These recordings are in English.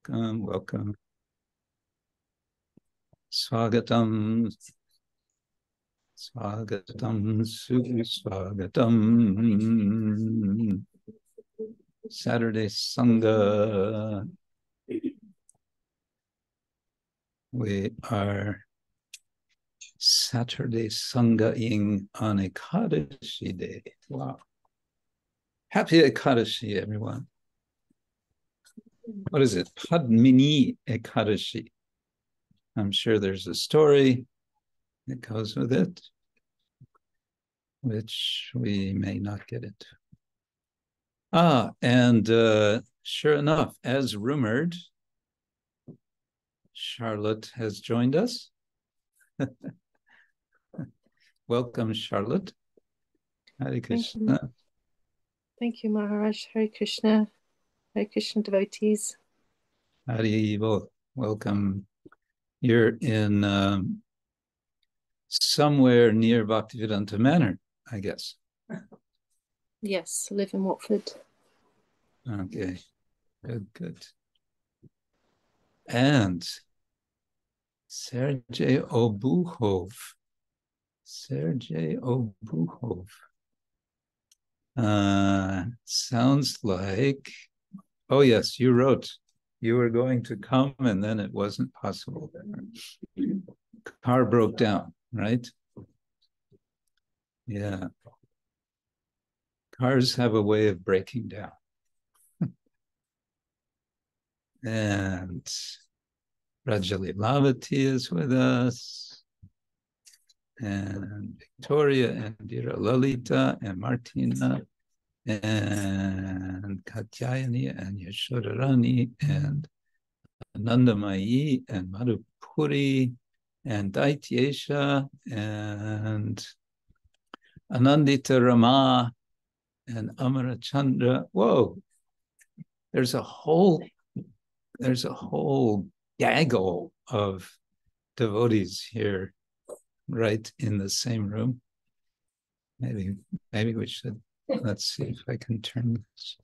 welcome. Swagatam, swagatam, swagatam. Saturday Sanga. We are Saturday Sanga-ing on Ekadashi Day. Wow. Happy Ekadashi, everyone. What is it? Padmini Ekadashi. I'm sure there's a story that goes with it, which we may not get into. And sure enough, as rumored, Charlotte has joined us. Welcome, Charlotte. Hare Krishna. Thank you, Maharaj. Hare Krishna. Hare Krishna devotees. Hare welcome. You're in somewhere near Bhaktivedanta Manor, I guess. Yes, I live in Watford. Okay, good. And Sergei Obuhov. Sounds like, oh yes, you wrote you were going to come and then it wasn't possible. Car broke down, right? Yeah. Cars have a way of breaking down. And Rajali Lavati is with us. And Victoria and Dira Lalita and Martina and Katyayani and Yashodarani and Anandamayi and Madhupuri and Daityesha and Anandita Rama and Amara Chandra. Whoa, there's a whole gaggle of devotees here, right in the same room. Maybe we should. Let's see if I can turn this.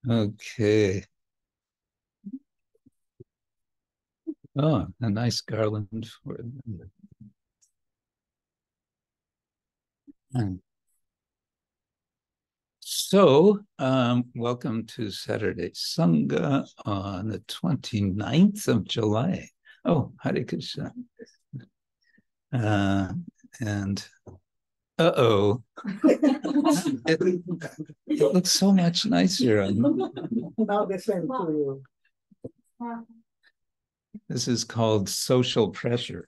Okay. Oh, a nice garland for them. So, welcome to Saturday Sangha on the 29th of July. Oh, Hare Krishna. And it looks so much nicer. Now the same to you. This is called social pressure.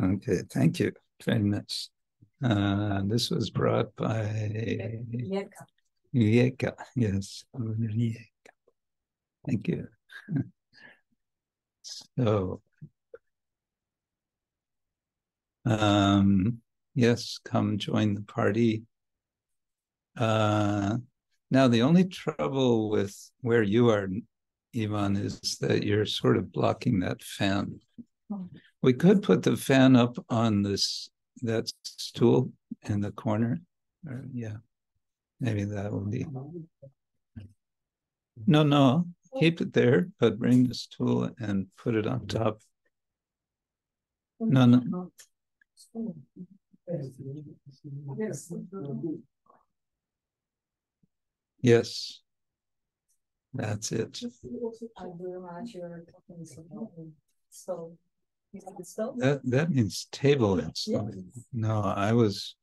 Okay, thank you very much. This was brought by Yeka. Yes, thank you. So, yes, come join the party. Now, the only trouble with where you are, Ivan, is that you're sort of blocking that fan. We could put the fan up on that stool in the corner. Yeah, maybe that will be. No, keep it there, but bring the stool and put it on top. No. Yes, that's it. That means table. No, I was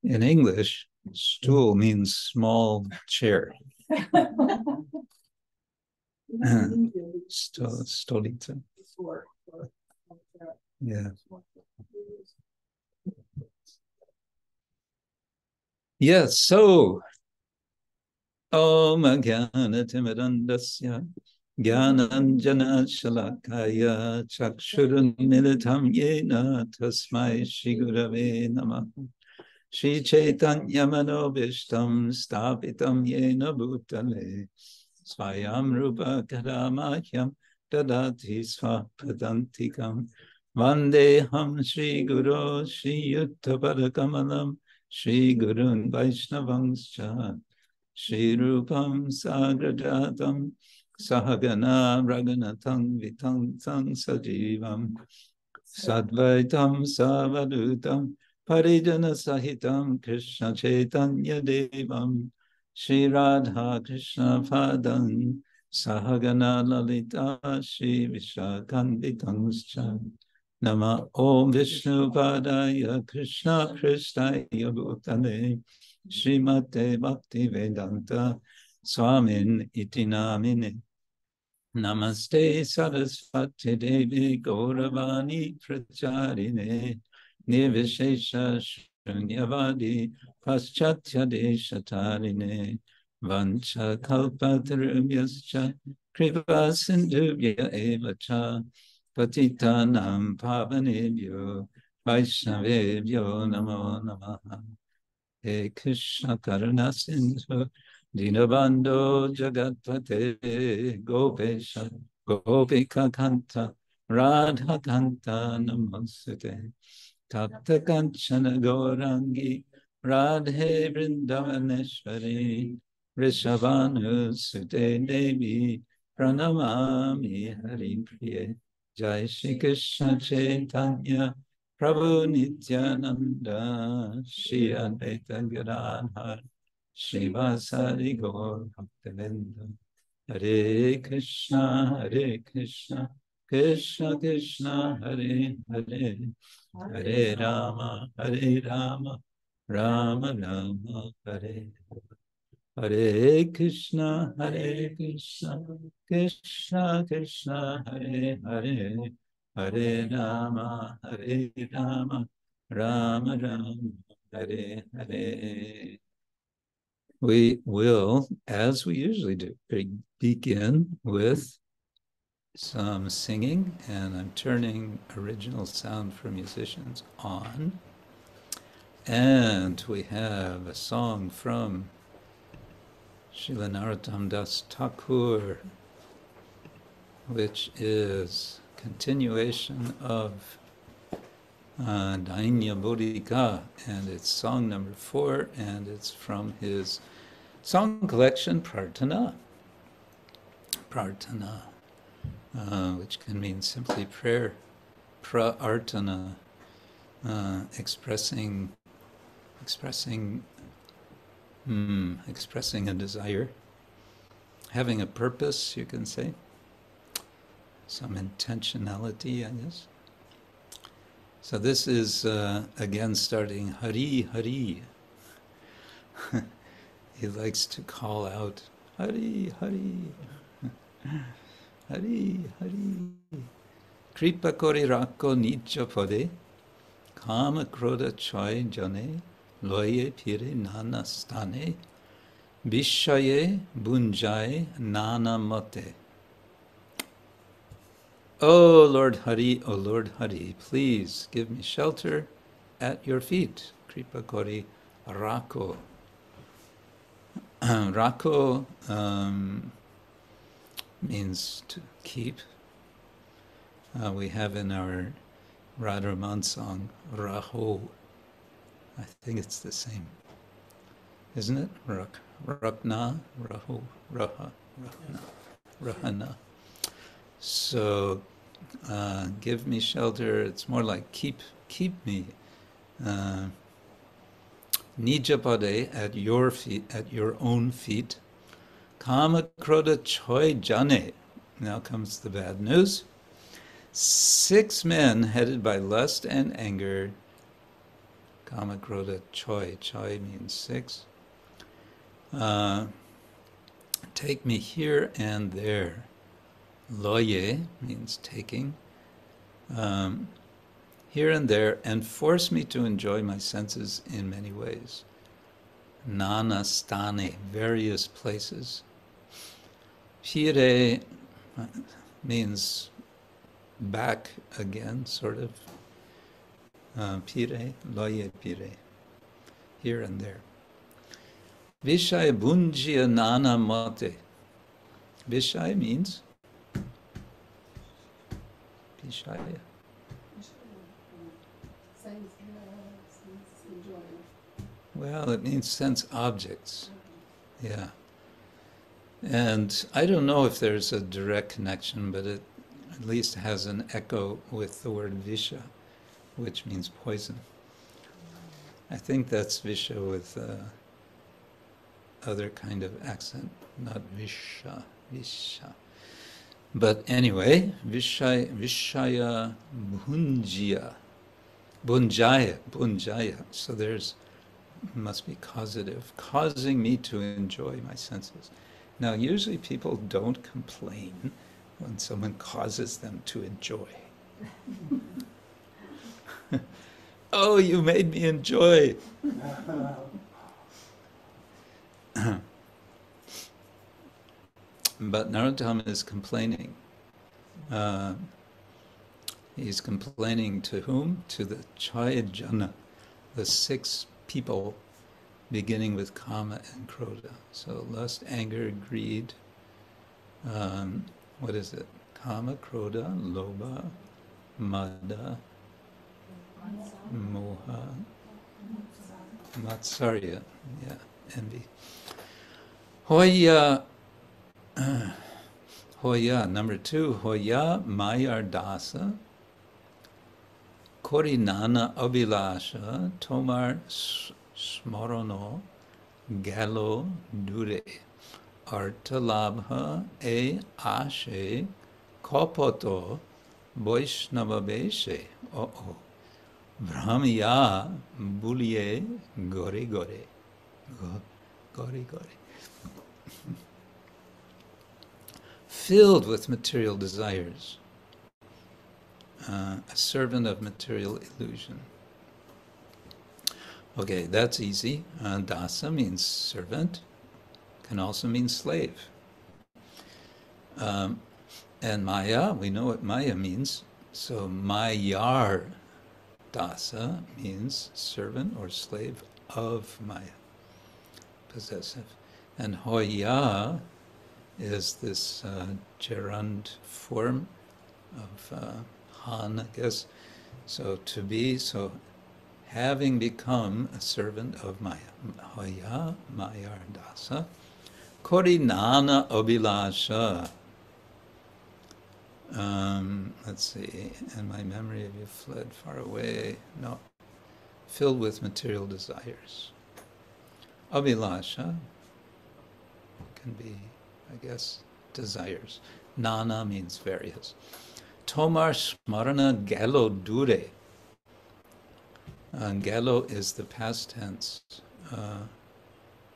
in English. Stool means small chair. Stolita. Yeah. Yes. So, Om Jnana Timidandasya Jnananjana Shalakaya Chakshurunmilitam Yena Tasmai Shri Gurave Namah. Shri Chaitanya Manobishtam Stapitam Yena Bhutale Swayam Rupa Kadamahyam Dadati Swapadantikam Vandeham Shri Guru Shri Yuttapadakammalam Shri Gurun Vaishnavangscha Shri Rupam Sagrajatam Sahagana Raghunatam Vitam Sajivam Sadvaitam Savadutam Parijana Sahitam Krishna Chaitanya Devam Shri Radha Krishna Padam Sahagana Lalita Shri Vishakanditanscha Nama Om Vishnu Padaya Krishna Prasthaya Bhutale Srimate Bhakti Vedanta Swamin Iti Namine Namaste Saraswati Devi Gauravani Pracharine Nirvishesha Shunyavadi Paschatya Deshatarine Vancha Kalpatarubhyascha Kripa Sindhubhya Evacha Patitanam Pavanebhyo Vaishnavebhyo Namo Namaha. He Krishna Karuna Sindhu Dinabando Jagatpate Gopesha Gopika Kanta Radha Kanta Namaste Tapta Kanchana Gaurangi Radhe Vrindavaneshwari Rishabhanu Sute Devi Pranamami Hari Priye Jai Shri Krishna Chaitanya Prabhu Nityananda Shri Advaita Gadadhar Srivasadi Gaur Bhaktivinoda Hare Krishna Krishna Krishna Hare Hare Hare Rama Rama Rama Hare Hare Krishna Krishna Krishna Hare Hare Hare Rama Rama Rama Hare Hare. We will, as we usually do, begin with some singing, and I'm turning original sound for musicians on. And we have a song from Srila Narottama Das Thakur, which is continuation of Dainya Bodhika, and it's song number 4, and it's from his song collection Prarthana, which can mean simply prayer. Prarthana, expressing a desire, having a purpose, you can say, some intentionality, I guess. So this is, again, starting Hari, Hari. He likes to call out, Hari, Hari, Hari, Hari. Krpa Kori Rakho nija pade, kāma krodha chaya jane, loye phire nānā sthāne, bhuñjāya bhuñjāya nānā mate. O Lord Hari, please give me shelter at your feet. Krpa Kori Rakho. Rakho means to keep. We have in our Radharaman song, Rakho. I think it's the same, isn't it? Rakna, Rakho, Raha, Rahana. So, give me shelter. It's more like keep me. Nija pade, at your feet, at your own feet. Kāma krodha chaya jane. Now comes the bad news. 6 men headed by lust and anger. Kāma krodha chaya. Chaya means 6. Take me here and there. Loye means taking. Here and there, and force me to enjoy my senses in many ways. Nānā, sthāne, various places. Phire, means back again, sort of. Phire, loye, phire, here and there. Vishaya bhuñjāya nānā mate. Vishaya means Vishaya. Well, it means sense objects. Yeah. And I don't know if there's a direct connection, but it at least has an echo with the word visha, which means poison. I think that's visha with other kind of accent, not visha, visha. But anyway, vishaya bhuñjāya, bhuñjāya. So there's, must be causative, causing me to enjoy my senses. Now, usually people don't complain when someone causes them to enjoy. Oh, you made me enjoy. But Narottama is complaining. He's complaining to whom? To the chaya jana, the 6 people beginning with kāma and krodha. So lust, anger, greed, what is it? Kāma, krodha, lobha, mada, moha, matsarya, yeah, envy. Hoiyā, hoiyā, number 2, hoiyā, māyāra dāsa, Kori nānā abhilās, tomāra smaran, gelo dure, artalabha ashe, kopoto, vaishnavaveshe, brahmya bulye gore gore, gore gore. Filled with material desires, a servant of material illusion. Okay, that's easy. Dasa means servant, can also mean slave. And maya, we know what maya means. So māyāra dasa means servant or slave of maya, possessive. And hoiyā is this gerund form of han, I guess. So to be, so having become a servant of maya. Hoiyā, māyāra dasa. Kori nānā abhilās. Let's see, and my memory of you fled far away. No, filled with material desires. Abhilās can be, I guess, desires. Nānā means various. Tomāra smaran gelo dure. Gelo is the past tense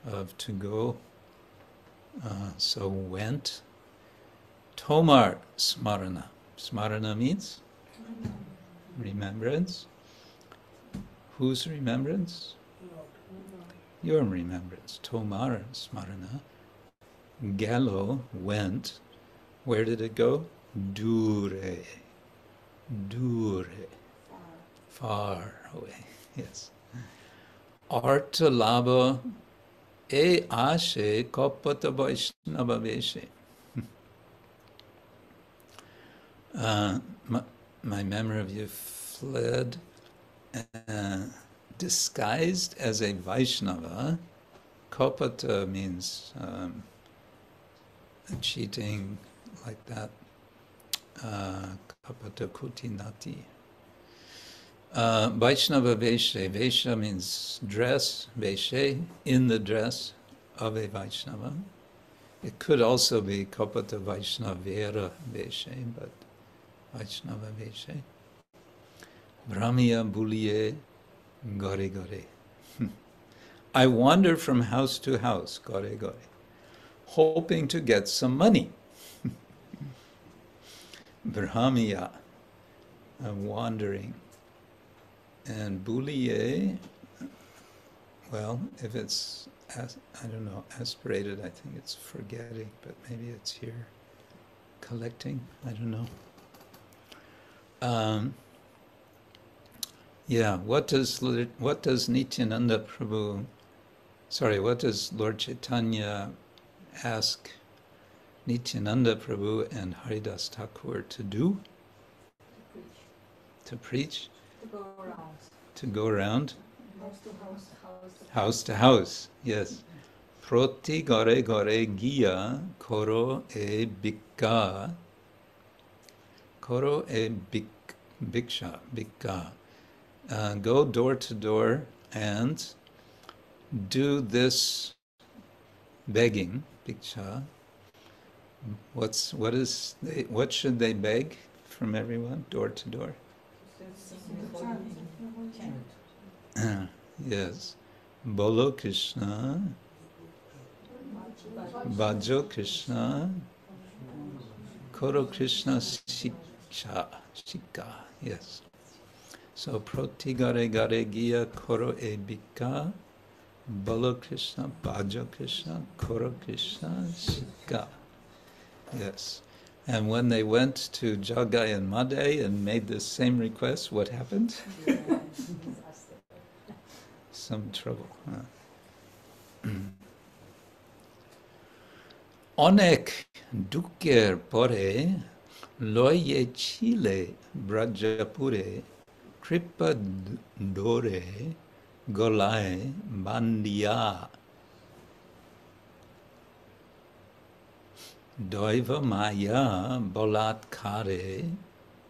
of to go. So went. Tomāra smarana. Smarana means remembrance. Whose remembrance? Your remembrance. Tomāra smarana. Gelo went. Where did it go? Dure. Dure. Far away. Yes. Artalabha ashe kopata vaishnavaveshe. My memory of you fled, disguised as a Vaishnava. Kopata means cheating, like that. Kopata kutinati. Vaishnava veshe. Vesha means dress. Veshe, in the dress of a Vaishnava. It could also be kopata Vaishnavera veshe, but Vaishnava veshe. Brahmya bulye gore gore. I wander from house to house, gore gore, hoping to get some money. Brahmya, wandering. And bulye, well, if it's, I don't know, aspirated, I think it's forgetting, but maybe it's here. collecting. I don't know. Yeah, what does Nityananda Prabhu, what does Lord Chaitanya ask Nityananda Prabhu and Haridas Thakur to do? To preach? To go around. To go around? House to house. House to house, yes. Proti gore gore giya koro e bhikka. Koro e bhiksha, bhikka. Go door to door and do this begging, bhiksha. What should they beg from everyone, door to door? Yes. Bolo Krishna, Bhajo Krishna, Koro Krishna Shikha, yes. So proti gare gare giya koro e bhikka, Bolo Krishna, Bhajo Krishna, Koro Krishna Shikha. Yes. And when they went to Jagai and Madai and made the same request, what happened? Some trouble. Onek duker pore loye chile brajapure Krpa dore golai bandiya Doiva maya bolatkare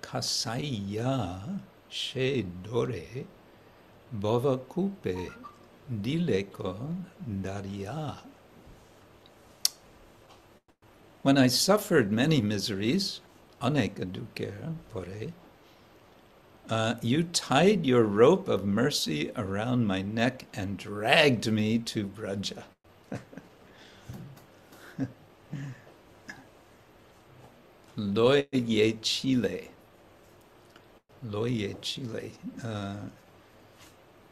kasaya she dore bhava kupe dileko darya. When I suffered many miseries, aneka duker pore, you tied your rope of mercy around my neck and dragged me to Braja. Loye Chile. Loye Chile.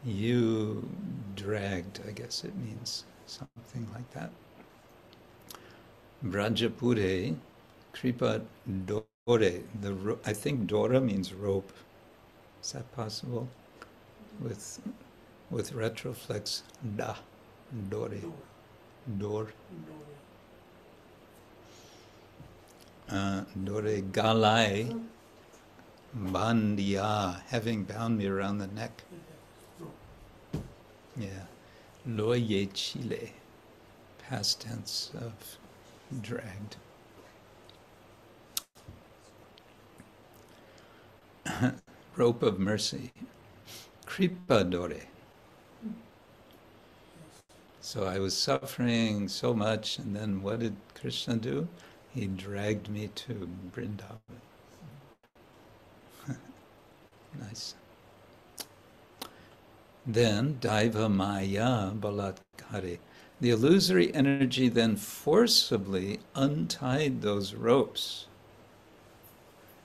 You dragged, I guess it means something like that. Brajapure, Krpa dore. I think dora means rope. Is that possible? With retroflex da, dore, dor. Dore galai bandiya, having bound me around the neck. Yeah. Loye chile, past tense of dragged. Rope of mercy. Krpa dore. So I was suffering so much, and then what did Krishna do? He dragged me to Vrindavan. Nice. Then, Daiva Maya Balatkare. The illusory energy then forcibly untied those ropes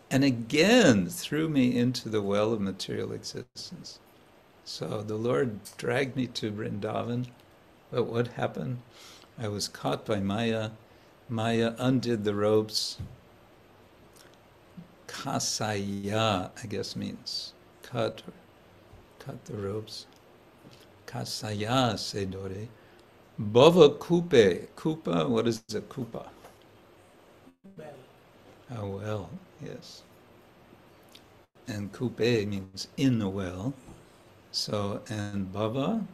and again threw me into the well of material existence. So the Lord dragged me to Vrindavan, but what happened? I was caught by Maya. Maya undid the ropes. Kasaya, I guess means cut the ropes. Kasaya sedore. Bhava kupe. Kupa, what is a kupa? Well. A well, yes. And kupe means in the well. So, and bhava?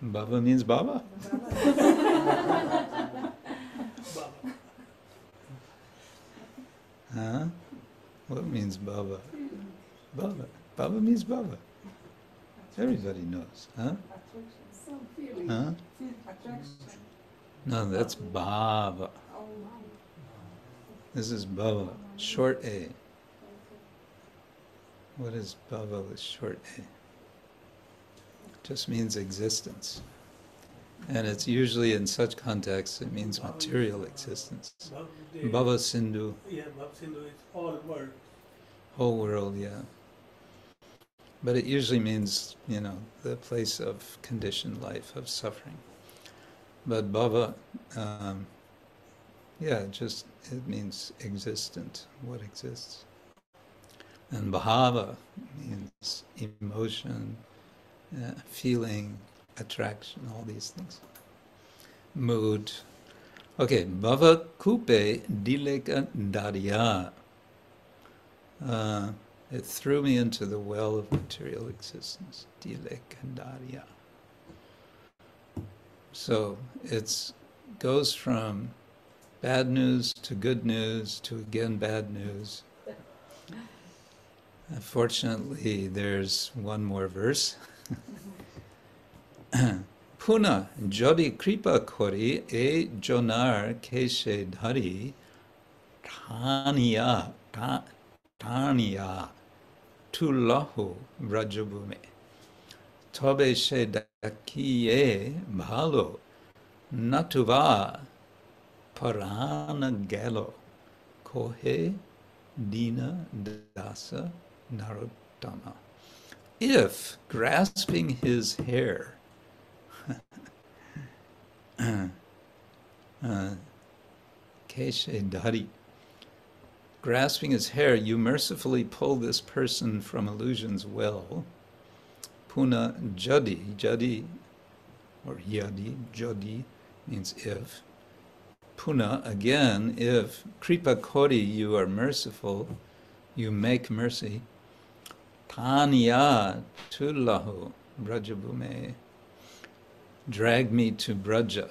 Bhava means baba. Huh? What means baba? Baba. Baba means baba. Everybody knows, huh? Huh? No, that's baba. This is baba, short A. What is baba with short A? Just means existence. And it's usually in such contexts, it means material existence. Bhava Sindhu. Yeah, Bhava Sindhu is all world. Whole world, yeah. But it usually means, the place of conditioned life, of suffering. But Bhava, Yeah, just it means existent, what exists. And bhava means emotion, feeling, attraction, all these things. Mood. Okay, bhava kupe dileka darya. It threw me into the well of material existence. Dileka darya. So it goes from bad news to good news to again bad news. Fortunately, there's one more verse. Puna jodi kripa kori e jonar keshe dhari tanya tullahu vrajabhume tobe she dakiye bhalo natuva parana gelo kohe dina dasa Narottama. If grasping his hair, keshe dhari, grasping his hair, you mercifully pull this person from illusion's well. Puna jadi, or yadi, jadi means if. Puna, again, if kripa kori, you are merciful, you make mercy. Tanya tullahu brajabhume, drag me to Braja.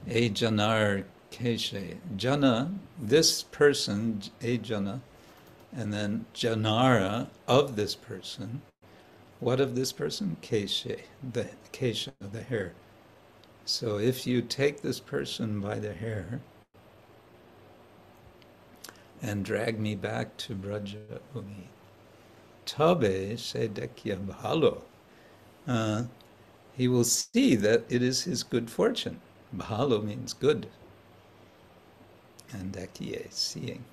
E janar keshe, jana, this person, e jana, and then janara, of this person. What of this person? Keshe, the kesha, the hair. So if you take this person by the hair and drag me back to Braja Bhumi, tabe se dekya bhalo, he will see that it is his good fortune. Bhalo means good, and dekye, seeing.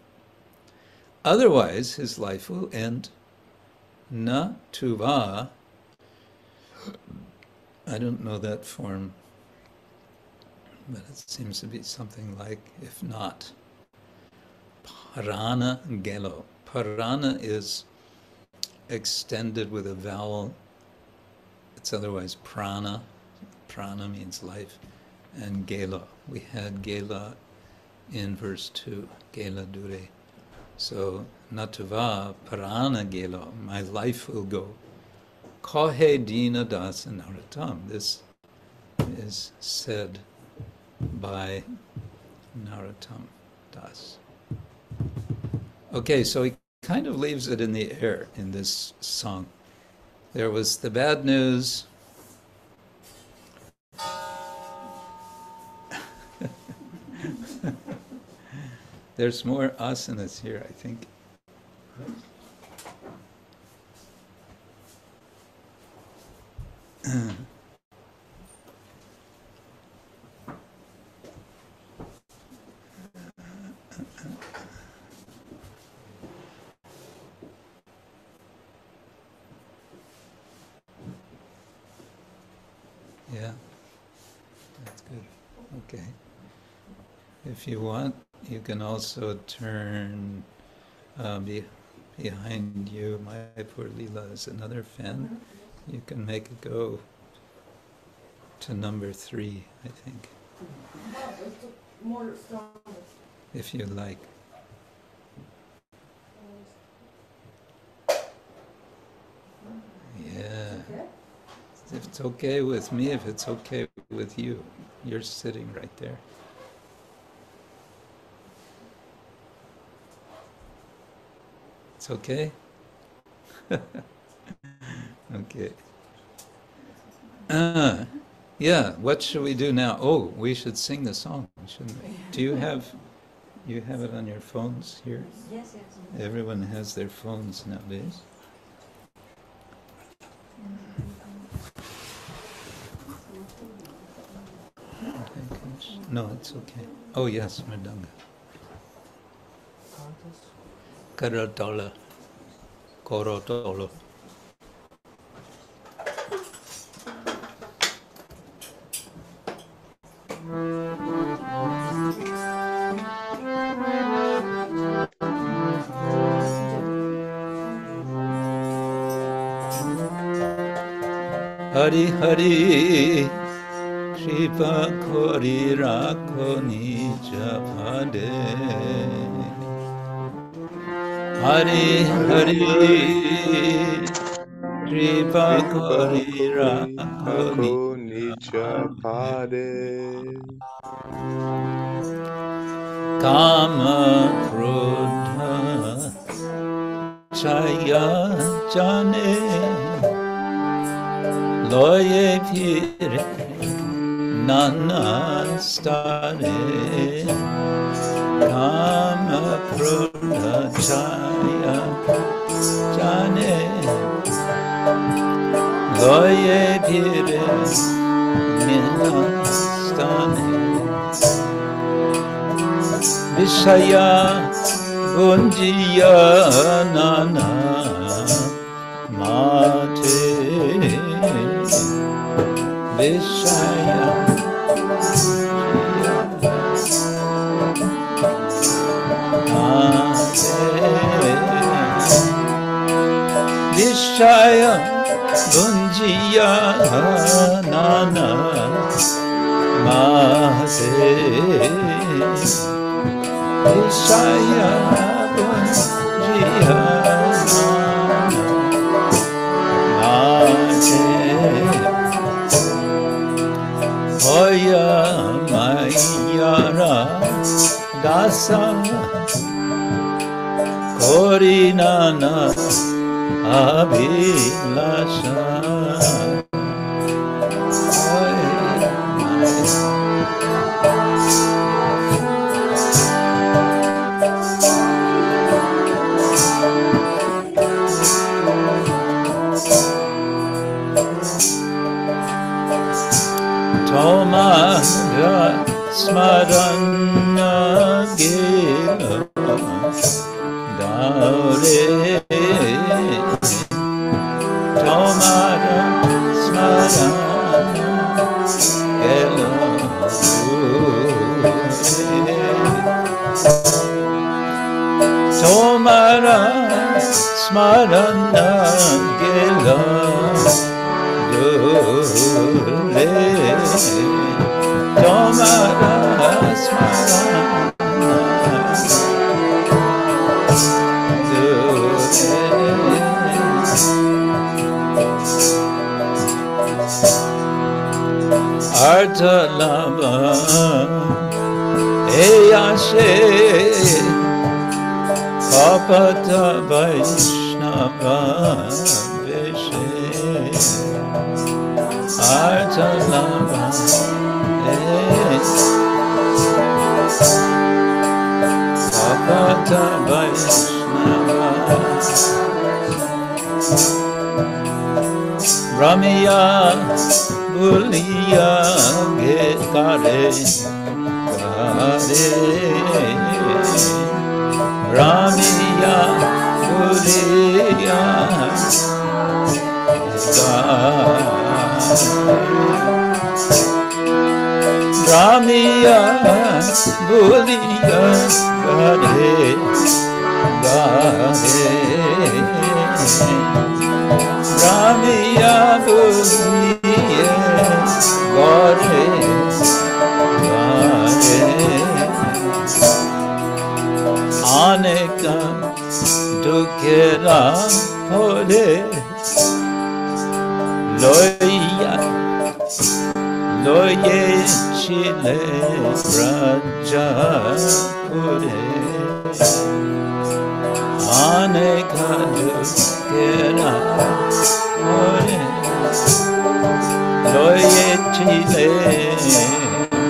Otherwise, his life will end. Na tuva, I don't know that form, but it seems to be something like, if not. Parana gelo. Parana is extended with a vowel. It's otherwise prana. Prana means life. And gelo. We had gela in verse 2. Gela dure. So, natuva parana gelo. My life will go. Kohe dina dasa Narottama. This is said by Narottama Das. Okay, so he kind of leaves it in the air in this song. There was the bad news. There's more asanas here, I think. Yeah, that's good. Okay. If you want, you can also turn behind you. My poor Leela is another fan. You can make it go to number 3, I think. If you like. Yeah. If it's okay with me, if it's okay with you, you're sitting right there. It's okay? Okay. Yeah, what should we do now? Oh, we should sing the song, shouldn't we? Do you have it on your phones here? Yes. Everyone has their phones nowadays. No, it's okay. Oh yes, Mridanga. Karotola. Korotolo. Hari Hari Krpa Kori Rakho nija pade. Hari Hari Krpa Kori Rakho nija pade. Kāma krodha chaya jane loye phire nānā sthāne. Kāma krodha chaya jane loye phire nānā sthāne. Vishaya bhuñjāya nānā māte. Vishaya Vishaya bhuñjāya nānā māte. Vishaya bhuñjāya nānā hoiyā māyāra dāsa Kori nānā abhilās. Tomāra smaran gelo tomāra smaran gelo tomāra smaran gelo tomāra smaran Arthalava eyashe kapata vaishnava veshe. Arthalava kapata vaishnava Ramiya hoiyā kare Ramiya hoiyā Ramiya hoiyā Ramiya hoiyā aneka dukkera pade loye chile raja pure. Aneka dukkera pade loye chile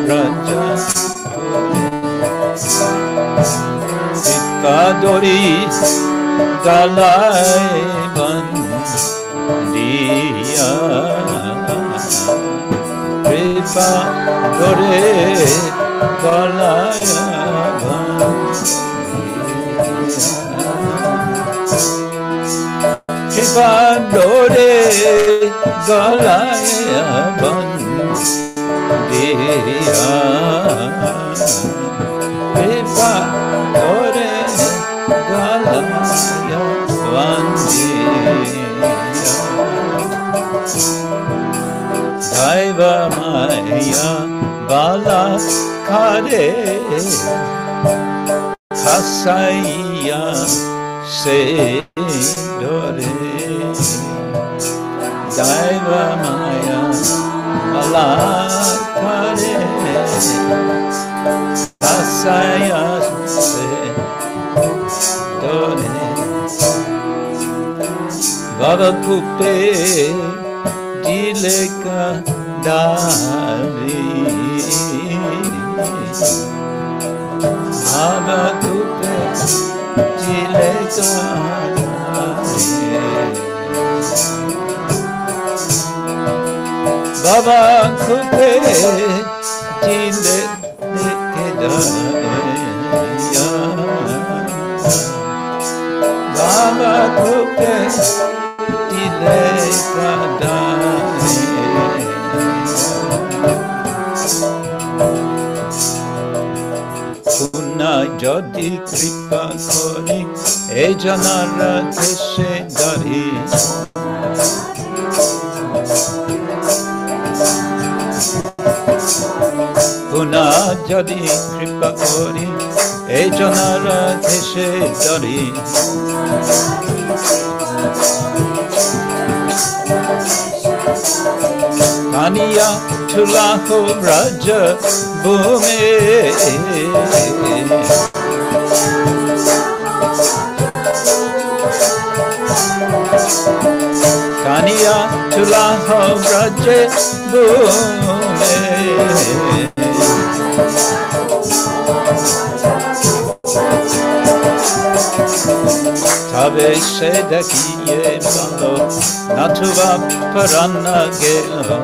raja Kadori galai bandiya Krpa dore galai bandiya Krpa dore galai bandiya Krpa dore galaya vandiya kare kasaya se dore daiva maya ala kare kasaya se dore Baba kupe dileka dari Baba kupe dileka dari Baba kupe dileka dari Baba kupe dileka dari Puna jadi kripa kori e janara deshe dari Puna jadi kripa kori e janara deshe dari Kaniya tulaho raja bhume Kaniya tulaho raja bhume Tabe se dakiye balo natuva parana gelo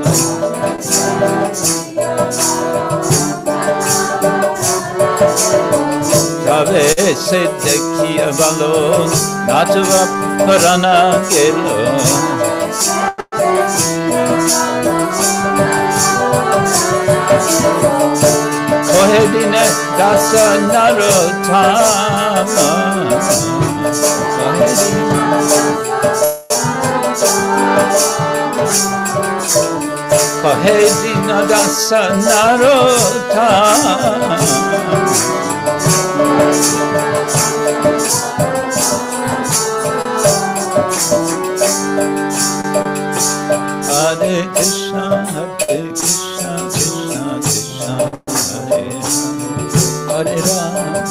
Tabe se dakiye balo natuva parana gelo Kohedine dasa Narottama Kohedine dasa Narottama Hare Krishna, Krishna Krishna Hare Rama,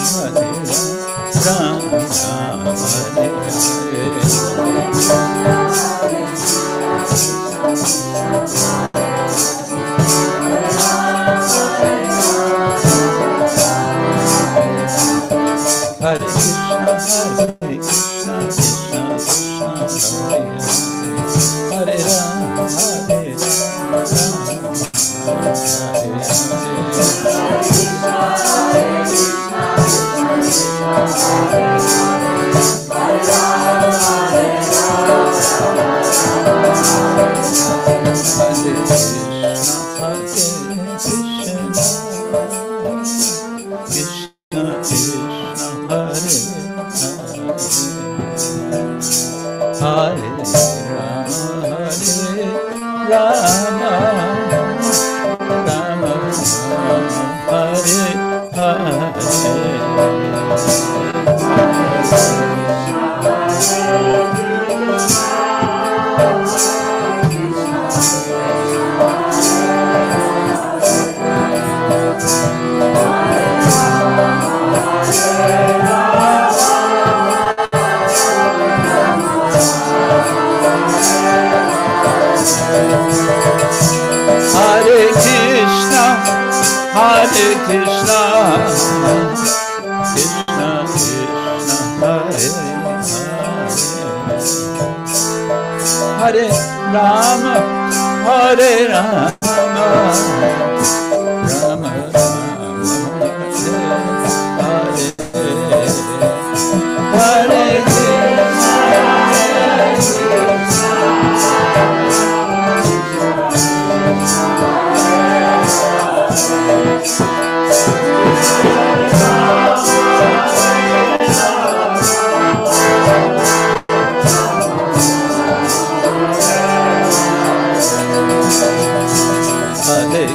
Rama Hare Hare Krishna, Krishna Hare Rama, Hare Rama, Hare Rama, Rama Rama, Hare Hare, Hare Hare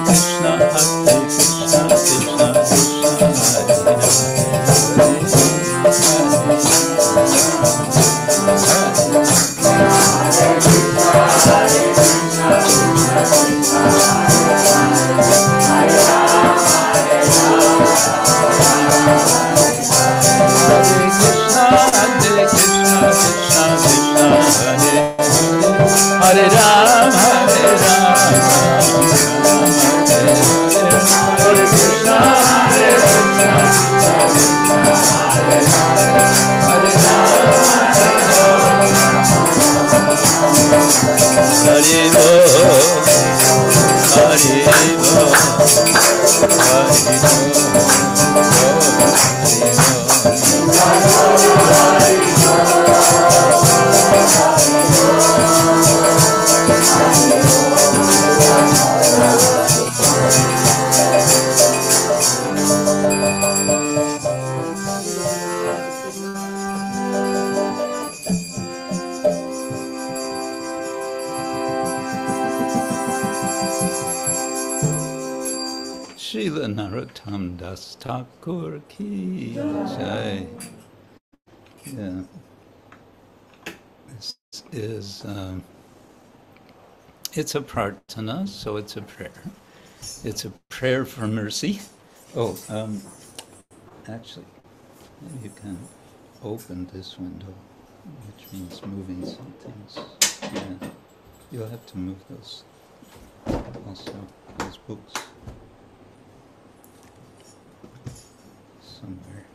Narottama Das Thakura ki jai. Yeah. This is, it's a prarthana, so it's a prayer. It's a prayer for mercy. Oh, actually, maybe you can open this window, which means moving some things. Yeah. You'll have to move those also, those books. Somewhere.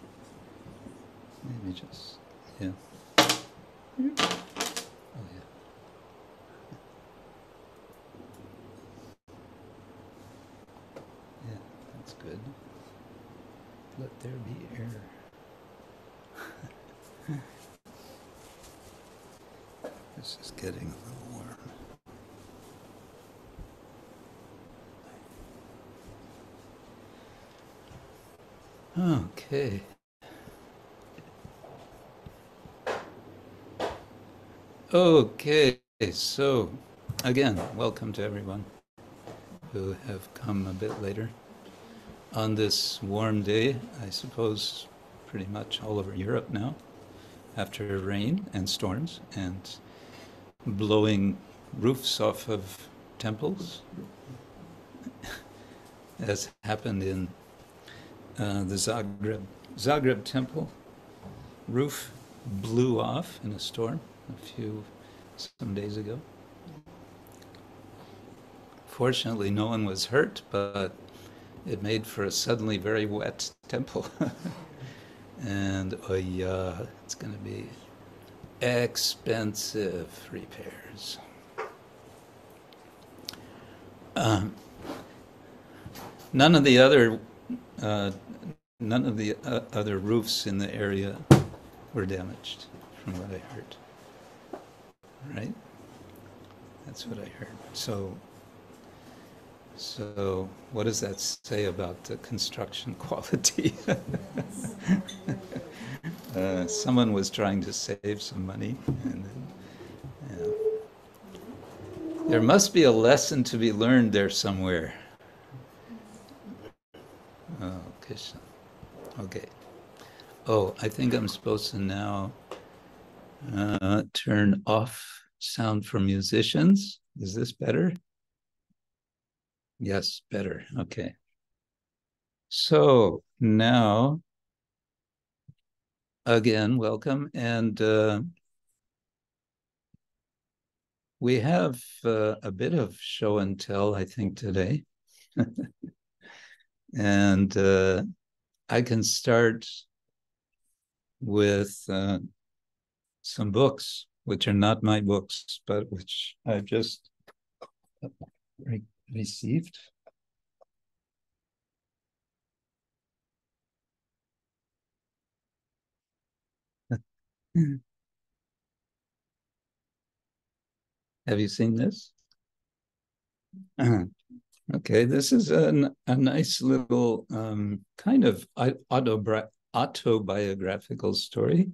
Maybe just, yeah. Oh, yeah. Yeah, that's good. Let there be air. This is getting a little warm. Okay. Okay, so again, welcome to everyone who have come a bit later. On this warm day, I suppose pretty much all over Europe now, after rain and storms and blowing roofs off of temples, as happened in the Zagreb temple. Roof blew off in a storm some days ago. Fortunately, no one was hurt, but it made for a suddenly very wet temple. And hoiyā, it's going to be expensive repairs. None of the other roofs in the area were damaged, from what I heard. Right? That's what I heard. So what does that say about the construction quality? Someone was trying to save some money, and then, there must be a lesson to be learned there somewhere. Oh, Krishna. Okay. Oh, I think I'm supposed to now turn off sound for musicians. Is this better? Yes, better. Okay. So now, again, welcome. And we have a bit of show and tell, I think, today. And I can start with some books, which are not my books, but which I've just received. Have you seen this? Okay, this is a nice little kind of autobiographical story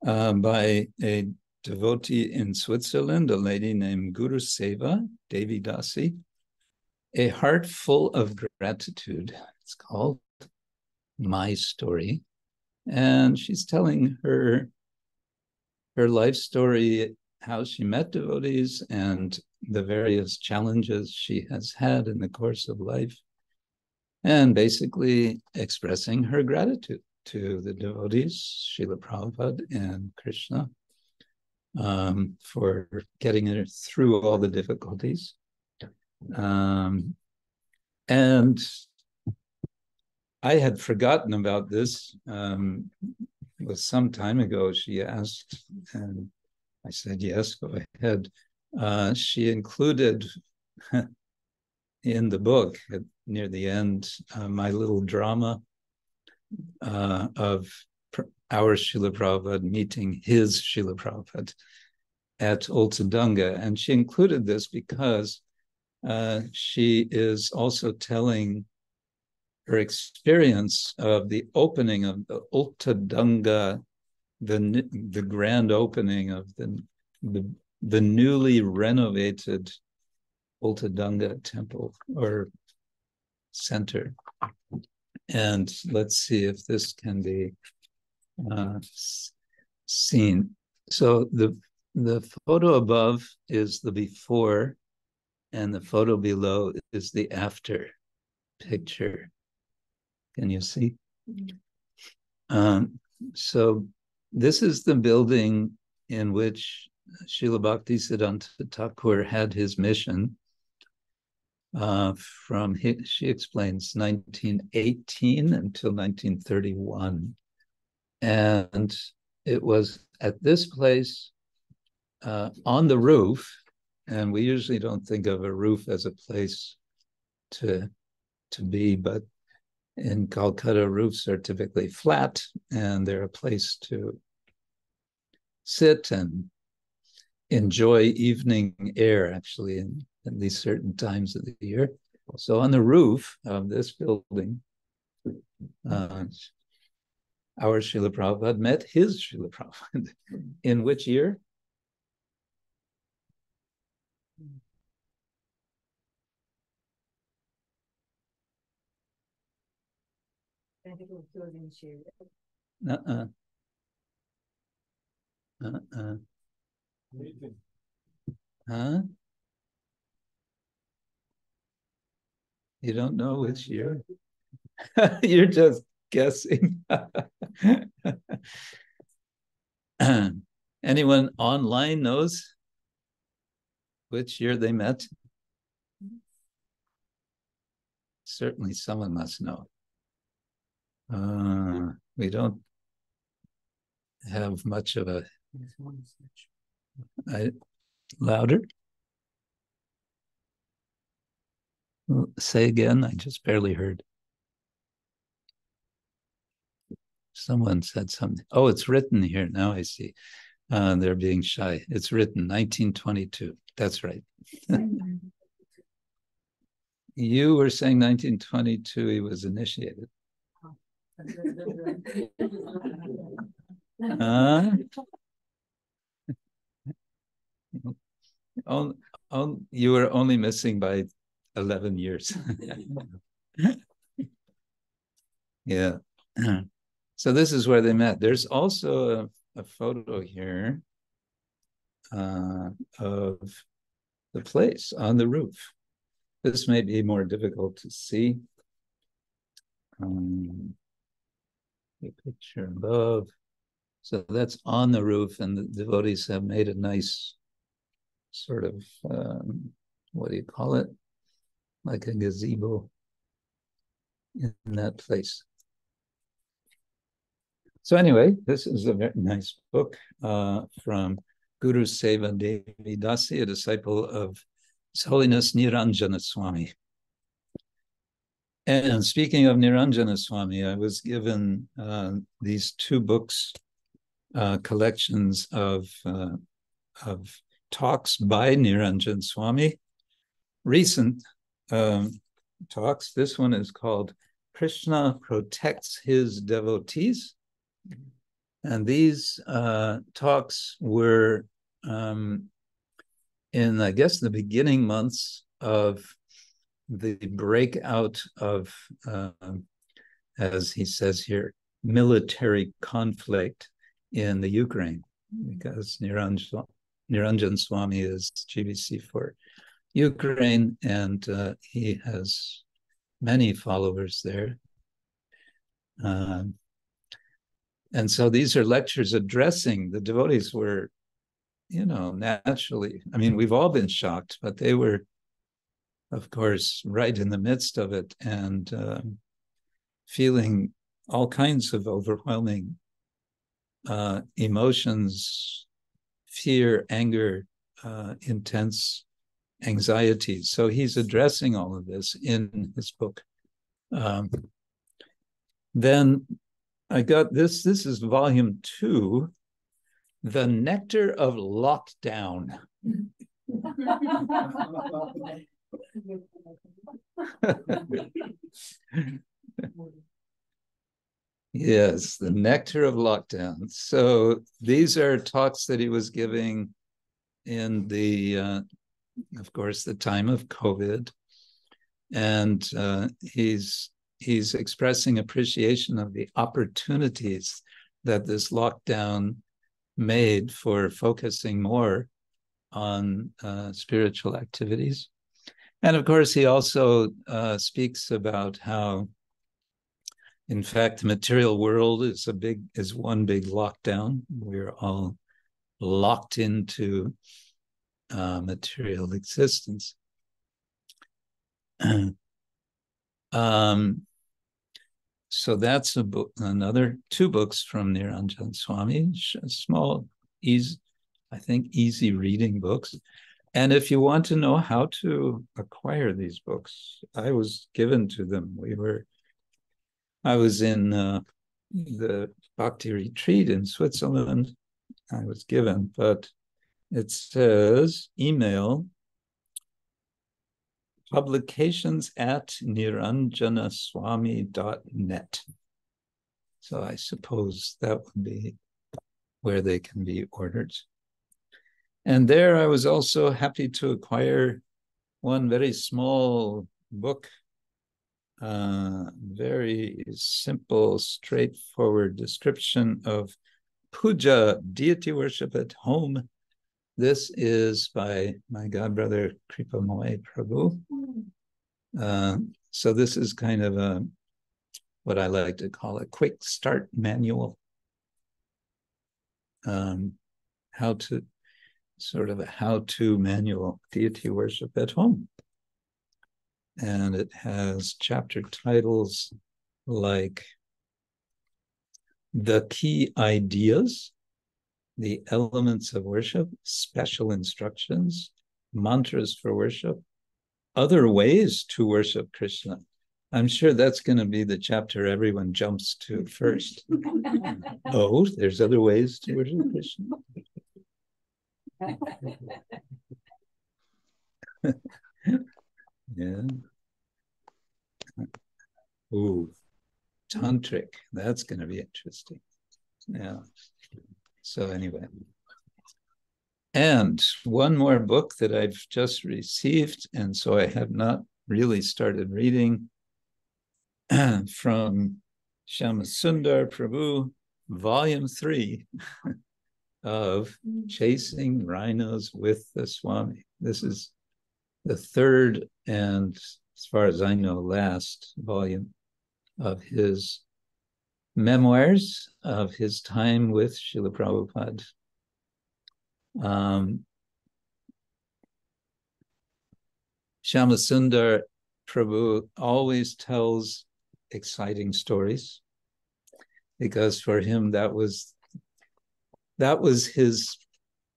by a devotee in Switzerland, a lady named Guru Seva, Devi Dasi. A Heart Full of Gratitude, it's called, My Story. And she's telling her life story, how she met devotees and the various challenges she has had in the course of life, and basically expressing her gratitude to the devotees, Srila Prabhupada and Krishna, for getting her through all the difficulties. And I had forgotten about this. It was some time ago, she asked, and I said, yes, go ahead. She included in the book, near the end, my little drama of our Srila Prabhupada meeting his Srila Prabhupada at Ultadanga. And she included this because she is also telling her experience of the opening of the Ultadanga, the grand opening of the newly renovated Ultadanga temple or center. And let's see if this can be seen. So the photo above is the before, and the photo below is the after picture. Can you see? So this is the building in which Srila Bhaktisiddhanta Thakur had his mission she explains, 1918 until 1931. And it was at this place on the roof, and we usually don't think of a roof as a place to be, but in Calcutta, roofs are typically flat, and they're a place to sit and enjoy evening air, actually, in at least certain times of the year. So on the roof of this building, our Srila Prabhupada met his Srila Prabhupada. In which year? Huh? You don't know which year? You're just guessing. Anyone online knows which year they met? Certainly someone must know. We don't have much of a... Louder? Say again, I just barely heard. Someone said something. Oh, it's written here. Now I see. They're being shy. It's written 1922. That's right. You were saying 1922 he was initiated. You were only missing by 11 years. Yeah. So this is where they met. There's also a photo here of the place on the roof. This may be more difficult to see. The picture above. So that's on the roof, and the devotees have made a nice sort of, what do you call it? Like a gazebo in that place. So anyway, this is a very nice book from Guru Seva Devi Dasi, a disciple of His Holiness Niranjana Swami. And speaking of Niranjana Swami, I was given these two books, collections of talks by Niranjana Swami, recent talks. This one is called Krishna Protects His Devotees. And these talks were in, I guess, the beginning months of the breakout of, as he says here, military conflict in the Ukraine, because Niranjana Swami is GBC for Ukraine, and he has many followers there. And so these are lectures addressing, the devotees were, naturally, I mean, we've all been shocked, but they were, of course, right in the midst of it, and feeling all kinds of overwhelming emotions, fear, anger, intense anxiety. So he's addressing all of this in his book. Then I got this. This is volume 2, The Nectar of Lockdown. Yes, The Nectar of Lockdown. So these are talks that he was giving in the, of course, the time of COVID. And he's he's expressing appreciation of the opportunities that this lockdown made for focusing more on spiritual activities. And of course, he also speaks about how, in fact, the material world is one big lockdown. We're all locked into material existence. So that's a book, another 2 books from Niranjan Swami, small, easy, I think easy reading books. And if you want to know how to acquire these books, I was given to them. I was in the Bhakti retreat in Switzerland. I was given, but it says email publications@niranjanaswami.net. So I suppose that would be where they can be ordered. And there I was also happy to acquire one very small book, very simple, straightforward description of puja, deity worship at home. This is by my godbrother Krpa Prabhu. So this is kind of what I like to call a quick start manual. Sort of a how-to manual, deity worship at home. And it has chapter titles like The Key Ideas, The Elements of Worship, Special Instructions, Mantras for Worship, Other Ways to Worship Krishna. I'm sure that's going to be the chapter everyone jumps to first. Oh, there's other ways to worship Krishna. Yeah. Ooh, tantric. That's going to be interesting. Yeah. So anyway. And one more book that I've just received, and so I have not really started reading, from Shyamasundar Prabhu, Volume 3 of Chasing Rhinos with the Swami. This is the 3rd and, as far as I know, last volume of his memoirs of his time with Srila Prabhupada. Shyamasundar Prabhu always tells exciting stories, because for him that was his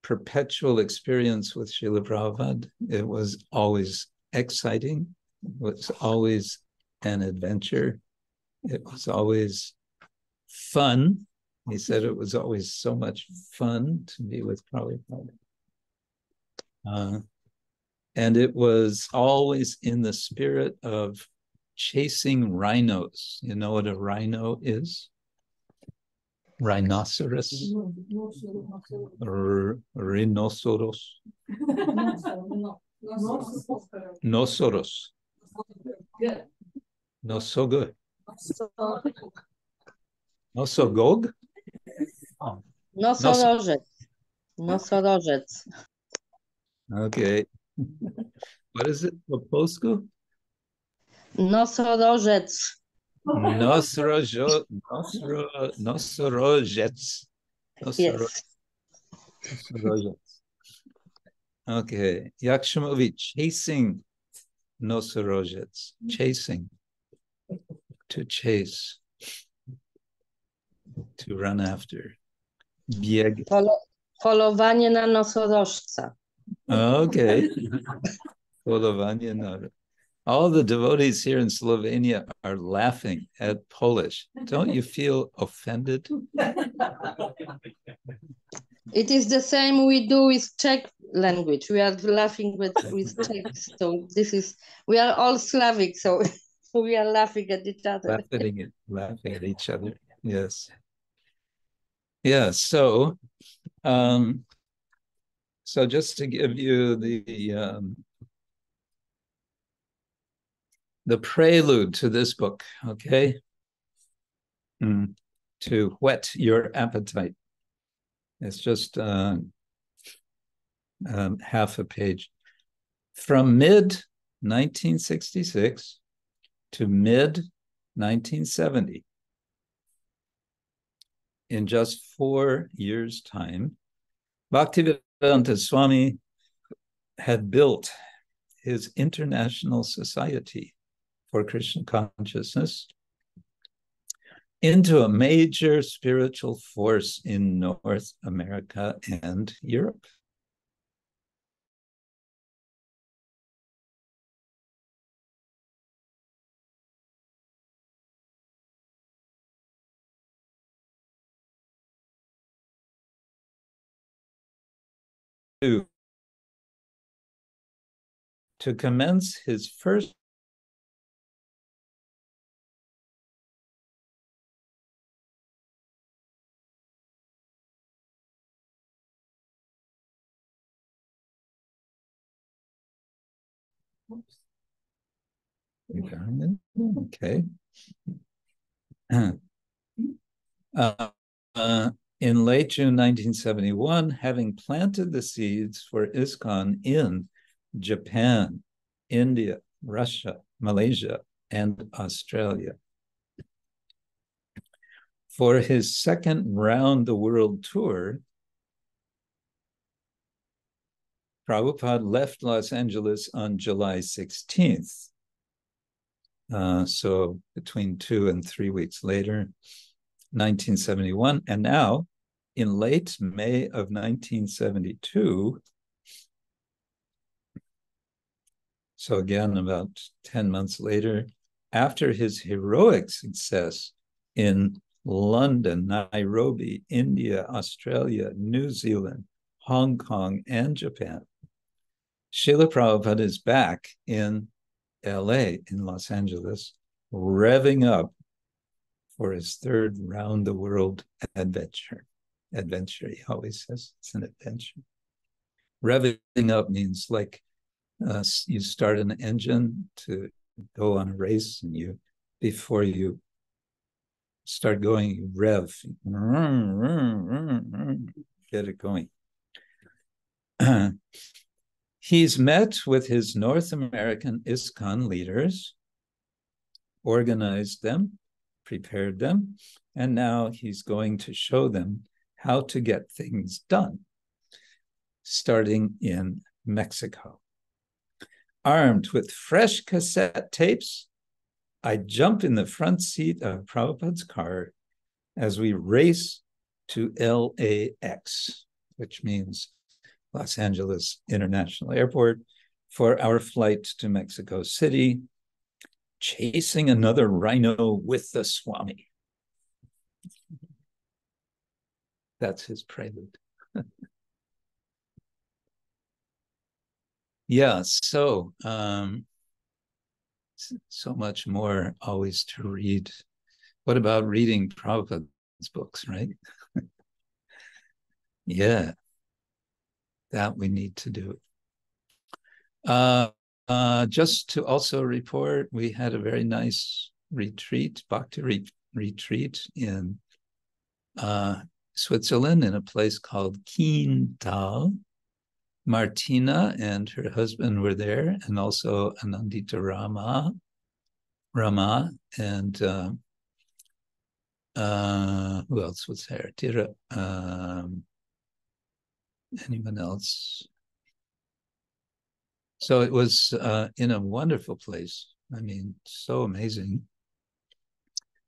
perpetual experience with Srila Prabhupada. It was always exciting. It was always an adventure. It was always fun. He said it was always so much fun to be with Prabhupada. And it was always in the spirit of chasing rhinos. You know what a rhino is? Rhinoceros. Rhinoceros. Nosoros. Nosogog. Nosogog? Nosorożec. Nosorożec. Okay. What is it? Popolsku? Nosorożec. Nosorożec. Yes. Nosorożec. Okay. Jak się mówi? Chasing nosorożec. Chasing. To chase. To run after. Bieg. Polowanie na nosorożca. Okay. Polowanie na. All the devotees here in Slovenia are laughing at Polish. Don't you feel offended? It is the same we do with Czech language. We are laughing with Czech. So we are all Slavic, so we are laughing at each other. Laughing at each other. Yes. Yeah. So just to give you the prelude to this book, okay? To whet your appetite. It's just half a page. From mid-1966 to mid-1970, in just 4 years' time, Bhaktivedanta Swami had built his International Society for Krishna Consciousness into a major spiritual force in North America and Europe. To commence his first okay. In late June 1971, having planted the seeds for ISKCON in Japan, India, Russia, Malaysia, and Australia. For his second round-the-world tour, Prabhupada left Los Angeles on July 16th. So between 2 and 3 weeks later, 1971, and now in late May of 1972, so again about 10 months later, after his heroic success in London, Nairobi, India, Australia, New Zealand, Hong Kong, and Japan, Srila Prabhupada is back in LA, in Los Angeles, revving up for his third round-the-world adventure. Adventure, he always says, it's an adventure. Revving up means like you start an engine to go on a race, and before you start going, you rev, get it going. He's met with his North American ISKCON leaders, organized them, prepared them, and now he's going to show them how to get things done, starting in Mexico. Armed with fresh cassette tapes, I jump in the front seat of Prabhupada's car as we race to LAX, which means Los Angeles International Airport, for our flight to Mexico City, chasing another rhino with the Swami. That's his prelude. Yeah, so much more always to read. What about reading Prabhupada's books, right? Yeah, that we need to do. Just to also report, we had a very nice retreat, Bhakti retreat in Switzerland, in a place called Canto. Martina and her husband were there, and also Anandita Rama, and who else was there? Tira, anyone else? So it was in a wonderful place. I mean, so amazing.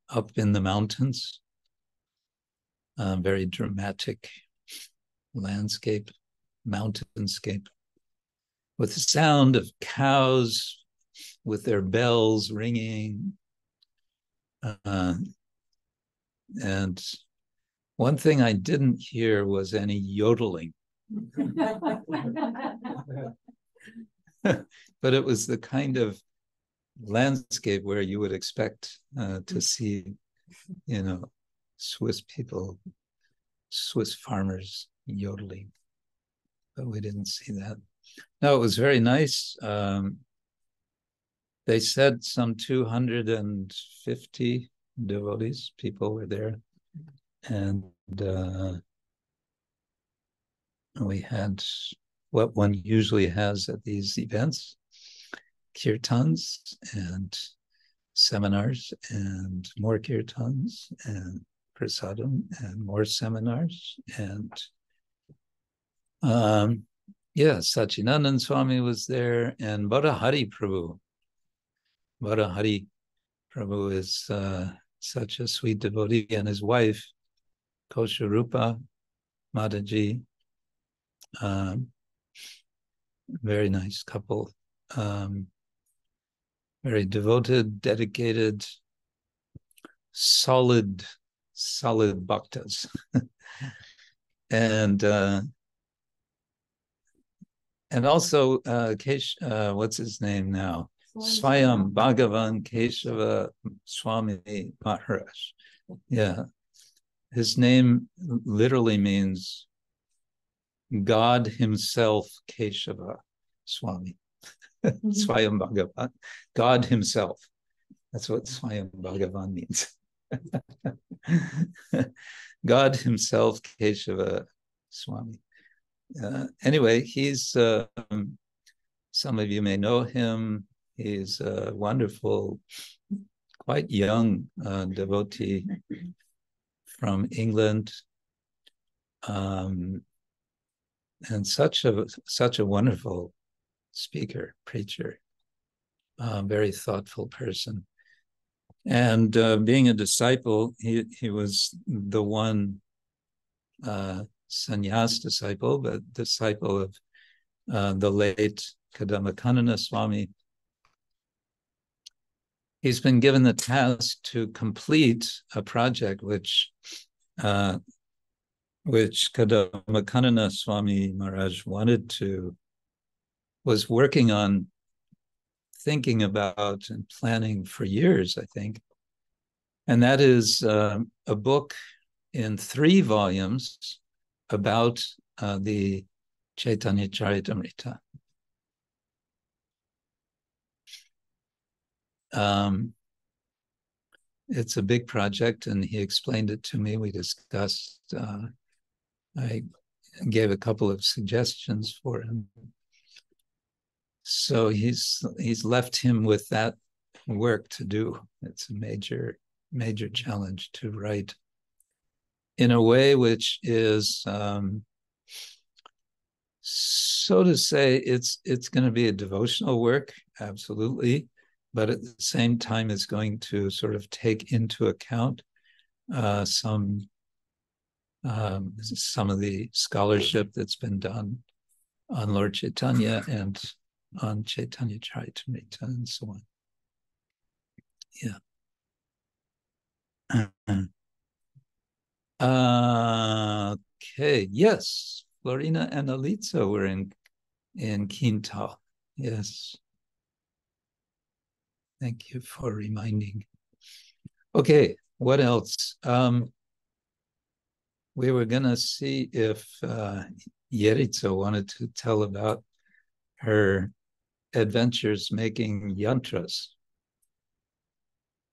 Up in the mountains, very dramatic landscape, mountainscape, with the sound of cows with their bells ringing. And one thing I didn't hear was any yodeling. But it was the kind of landscape where you would expect to see, Swiss people, Swiss farmers yodeling. But we didn't see that. No, it was very nice. They said some 250 devotees, people were there. And we had what one usually has at these events, kirtans and seminars and more kirtans and prasadam and more seminars. And Sachinandan Swami was there, and Bodhihari Prabhu. Bodhihari Prabhu is such a sweet devotee, and his wife, Kosharupa Mataji, very nice couple, very devoted, dedicated, solid bhaktas. And also what's his name now? Swayam Bhagavan Keshava Swami Maharaj. Yeah. His name literally means God himself, Keshava Swami. Swayam Bhagavan, God himself. That's what Swayam Bhagavan means. God himself, Keshava Swami. Anyway, he's, some of you may know him. He's a wonderful, quite young devotee from England. And such a wonderful speaker, preacher, very thoughtful person. And being a disciple, he was the one sannyas disciple, but disciple of the late Kadamba Swami. He's been given the task to complete a project which Kadamba Swami Maharaj was working on, thinking about and planning for years, I think. And that is a book in 3 volumes about the Chaitanya Charitamrita. It's a big project, and he explained it to me. We discussed, I gave a couple of suggestions for him. So he's left him with that work to do. It's a major challenge to write in a way which is, so to say, it's going to be a devotional work, absolutely, but at the same time, it's going to sort of take into account some of the scholarship that's been done on Lord Chaitanya and on Chaitanya Charitamrita and so on. Yeah. Okay. Yes, Florina and Alitza were in Canto. Yes. Thank you for reminding. Okay. What else? We were gonna see if Yeritza wanted to tell about her adventures making yantras.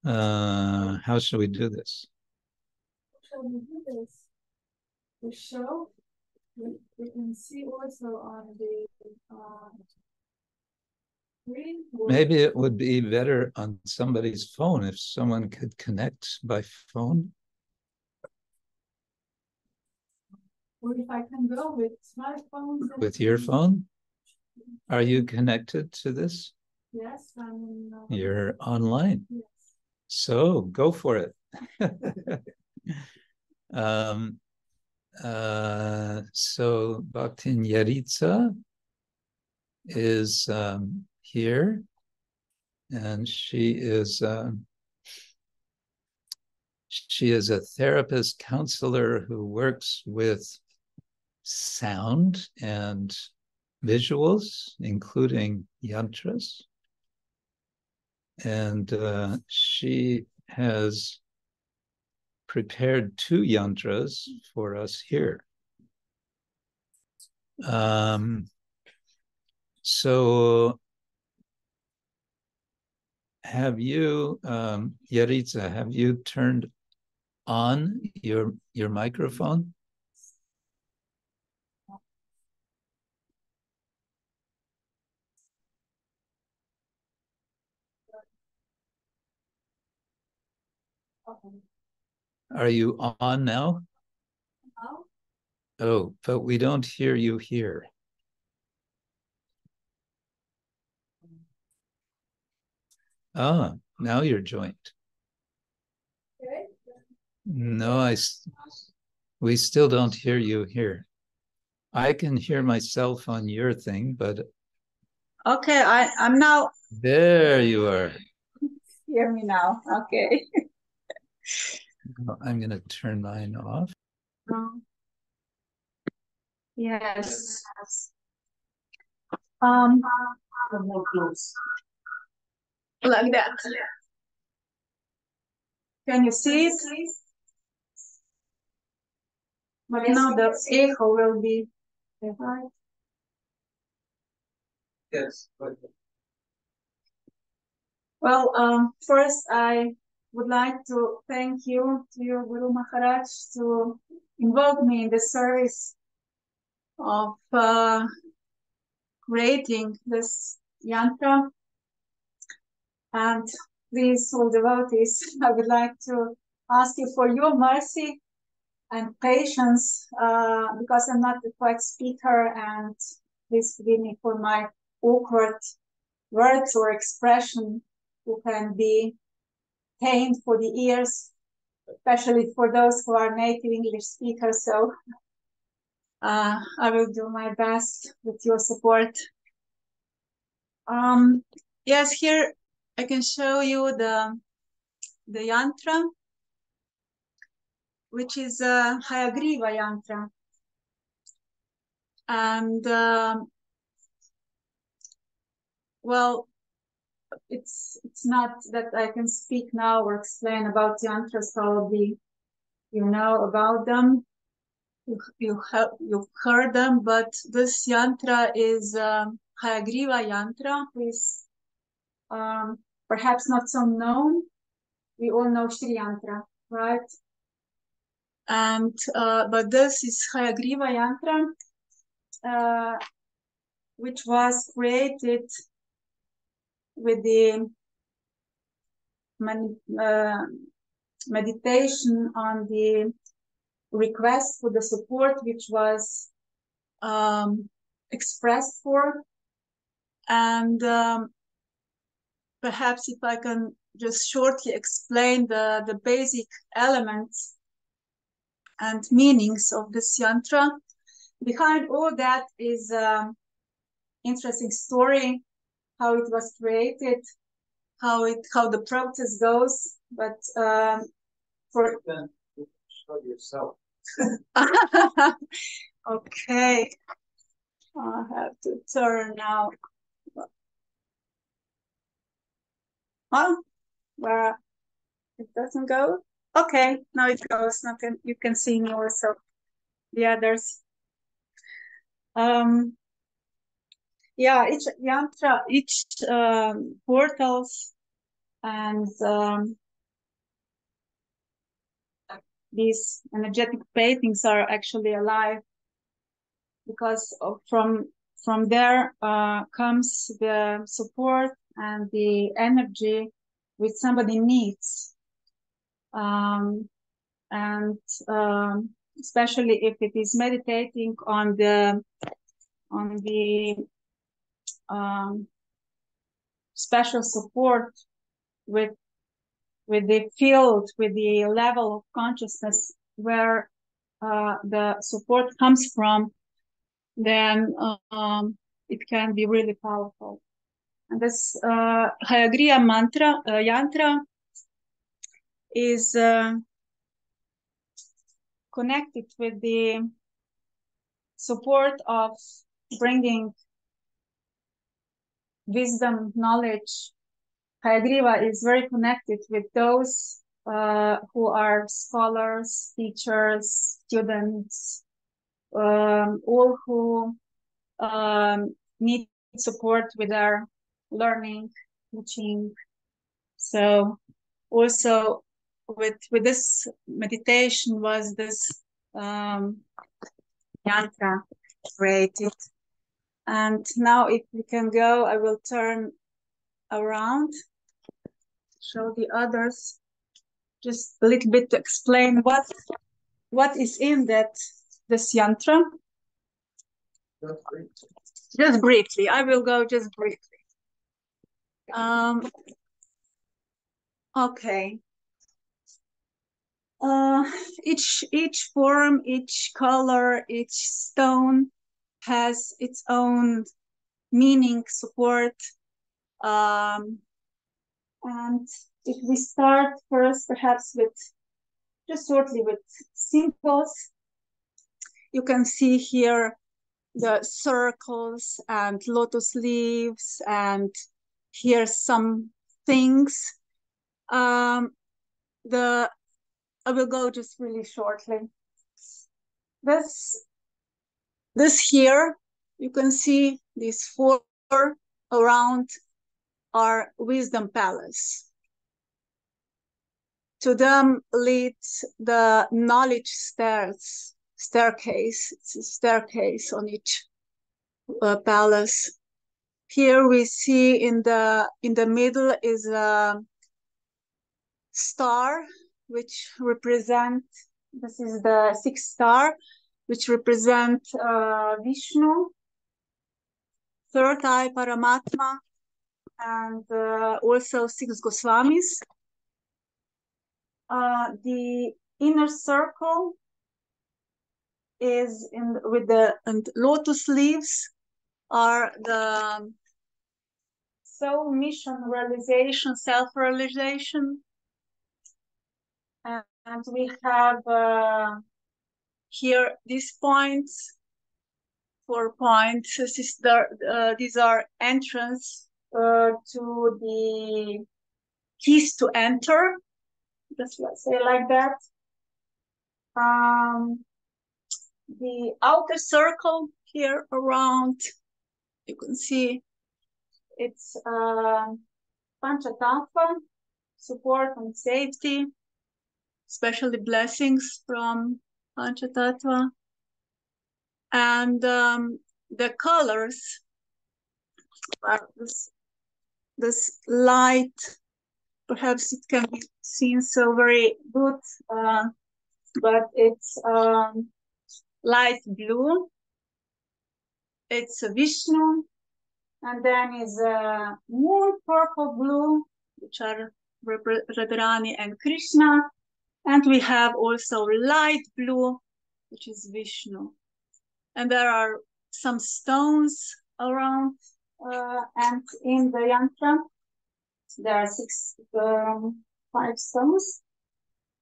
How should we do this? Shall we do this? The show, we can see also on the screen. Maybe it would be better on somebody's phone if someone could connect by phone. Or if I can go with smartphones. With your phone? Are you connected to this? Yes, I'm. You're online. Yes. So go for it. So Bhaktin Yeritza is here, and she is a therapist counselor who works with sound and visuals, including yantras. And she has prepared 2 yantras for us here. So have you, Yaritza, have you turned on your microphone? Are you on now? Now? Oh, but we don't hear you here. Ah, now you're joined. Okay. No, we still don't hear you here. I can hear myself on your thing, but Okay, I'm now. there you are. Hear me now. Okay. I'm going to turn mine off. Yes. Like that. Can you see it? But now the echo will be right. Yes. Well, first I would like to thank you to your Guru Maharaj to involve me in the service of creating this yantra. And please, all devotees, I would like to ask you for your mercy and patience, because I'm not a quiet speaker, and please forgive me for my awkward words or expression who can be pain for the ears, especially for those who are native English speakers. So I will do my best with your support. Yes, here I can show you the yantra, which is a Hayagriva yantra. And well, it's not that I can speak now or explain about yantras. Probably you know about them, you've heard them, but this yantra is Hayagriva yantra, is perhaps not so known. We all know Shri yantra, right? And but this is Hayagriva yantra, which was created with the meditation on the request for the support which was expressed for. And perhaps if I can just shortly explain the basic elements and meanings of this yantra. Behind all that is an interesting story, how it was created, how the process goes. But for show yourself. Okay, I have to turn now. Huh? Where it doesn't go? Okay, now it goes. Now you can see me also. The others. Yeah, each yantra, each portals and these energetic paintings are actually alive, because from there comes the support and the energy which somebody needs, and especially if it is meditating on the special support with the field, with the level of consciousness where the support comes from, then it can be really powerful. And this Hayagriva yantra is connected with the support of bringing wisdom, knowledge. Hayagriva is very connected with those who are scholars, teachers, students, all who need support with their learning, teaching, So also with this meditation was this yantra created. And now if we can go, I will turn around, show the others, just a little bit to explain what is in this yantra. Just briefly, I will go just briefly. Okay. Each form, each color, each stone has its own meaning, support. And if we start first, perhaps just shortly with symbols, you can see here the circles and lotus leaves, and here some things. I will go just really shortly. This here, you can see these 4 around are wisdom palace. To them leads the knowledge staircase. It's a staircase on each palace. Here we see in the middle is a star, which represent, this is the 6th star, which represent Vishnu, 3rd eye Paramatma, and also 6 Goswamis. The inner circle is with the lotus leaves are the soul mission realization, self-realization. And we have here these points, 4 points. These are entrance to the keys to enter. Let's say like that. The outer circle here around, you can see it's Panchatattva, support and safety, especially blessings from Panchatattva. And the colors, this light, perhaps it can be seen so very good, but it's light blue. It's a Vishnu, and then is a moon purple blue, which are Radharani and Krishna, and we have also light blue, which is Vishnu. And there are some stones around, and in the yantra there are 5 stones.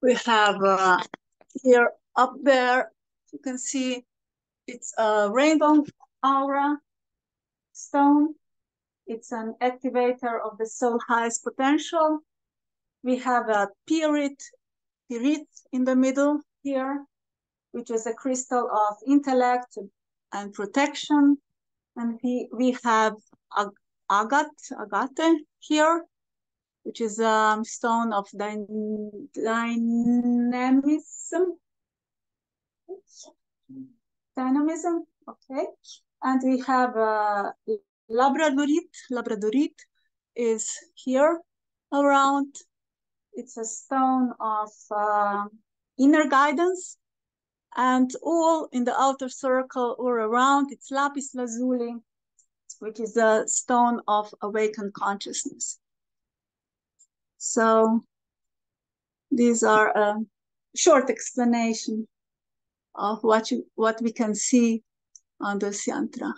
We have here up there, you can see it's a rainbow aura stone. It's an activator of the soul highest potential. We have a phire in the middle here, which is a crystal of intellect and protection. And we have agate here, which is a stone of dynamism. Okay. And we have labradorite is here around. It's a stone of inner guidance. And all in the outer circle or around, it's lapis lazuli, which is a stone of awakened consciousness. So these are a short explanation of what we can see on this yantra.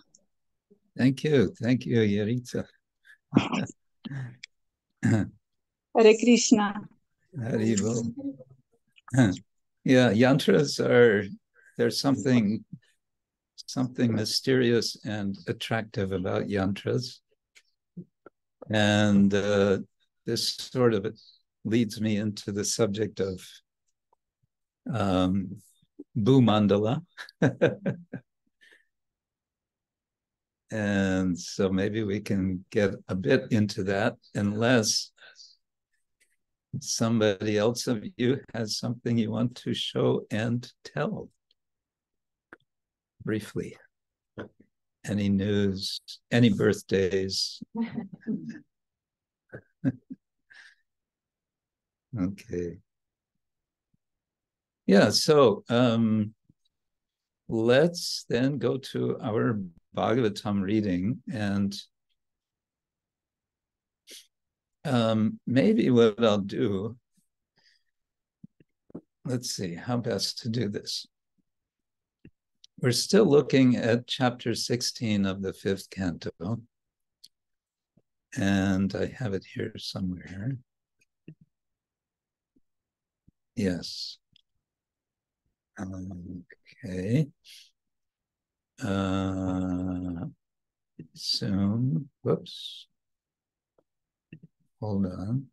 Thank you, Yaritza. Hare Krishna. Haribol. Yeah, yantras there's something mysterious and attractive about yantras. And this sort of leads me into the subject of Bhumandala. And so maybe we can get a bit into that, unless somebody else of you has something you want to show and tell briefly. Any news, any birthdays? Okay. Yeah, so let's then go to our Bhagavatam reading, and maybe what I'll do, let's see how best to do this. We're still looking at chapter 16 of the 5th canto, and I have it here somewhere. Yes. Okay. Zoom. Whoops. Hold on.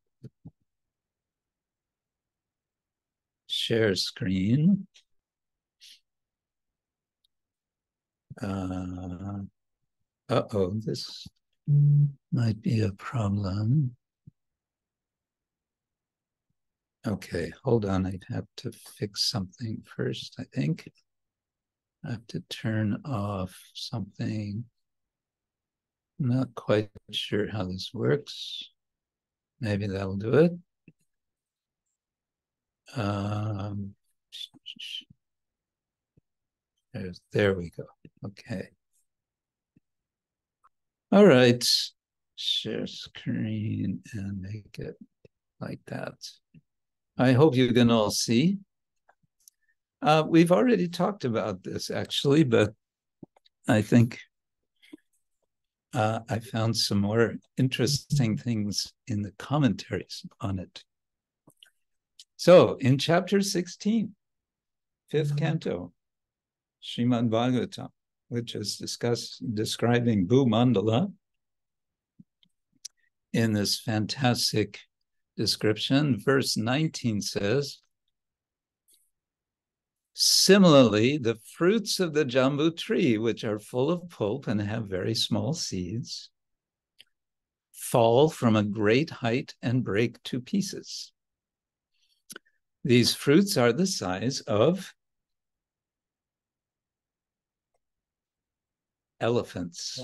Share screen. Uh-oh, this might be a problem. Okay, hold on. I have to fix something first, I think. I have to turn off something. I'm not quite sure how this works. Maybe that'll do it. There we go. Okay. All right. Share screen and make it like that. I hope you can all see. We've already talked about this actually, but I think I found some more interesting things in the commentaries on it. So in chapter 16, 5th canto, Srimad Bhagavatam, which is describing Bhumandala in this fantastic description, verse 19 says, similarly, the fruits of the jambu tree, which are full of pulp and have very small seeds, fall from a great height and break to pieces. These fruits are the size of elephants.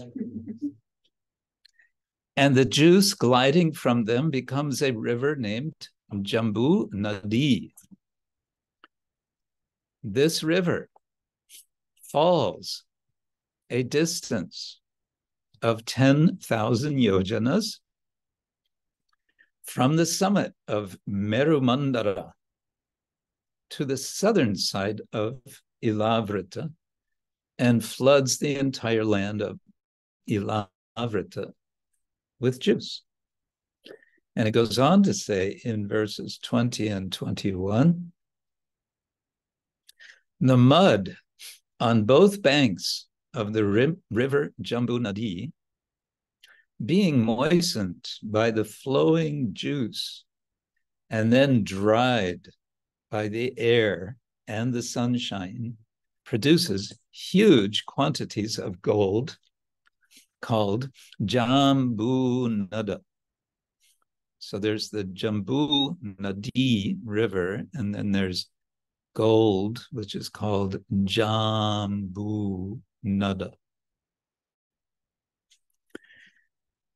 And the juice gliding from them becomes a river named Jambu Nadi. This river falls a distance of 10,000 yojanas from the summit of Merumandara to the southern side of Ilavrita and floods the entire land of Ilavrita with juice. And it goes on to say in verses 20 and 21, the mud on both banks of the river Jambu Nadi, being moistened by the flowing juice and then dried by the air and the sunshine, produces huge quantities of gold called Jambu Nada. So there's the Jambu Nadi river, and then there's gold, which is called Jambu Nada.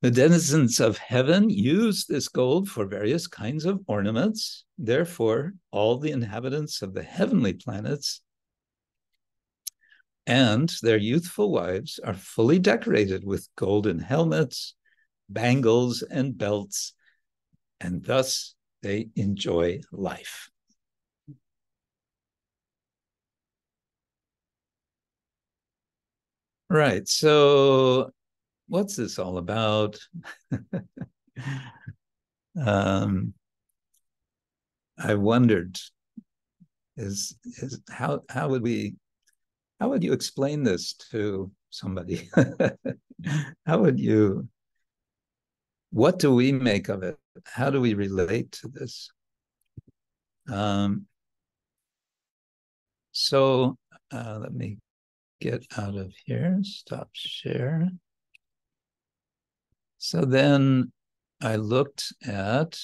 The denizens of heaven use this gold for various kinds of ornaments. Therefore, all the inhabitants of the heavenly planets and their youthful wives are fully decorated with golden helmets, bangles, and belts, and thus they enjoy life. Right, so what's this all about? I wondered, how would you explain this to somebody? What do we make of it? How do we relate to this? So let me get out of here, stop share. So then I looked at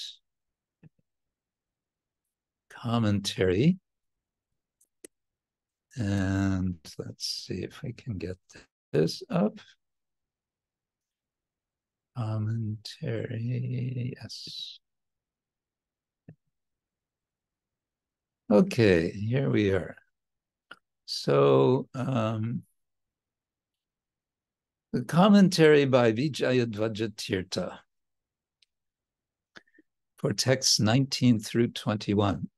commentary. And let's see if we can get this up. Commentary, yes. Okay, here we are. So the commentary by Vijayadvaja for texts 19 through 21.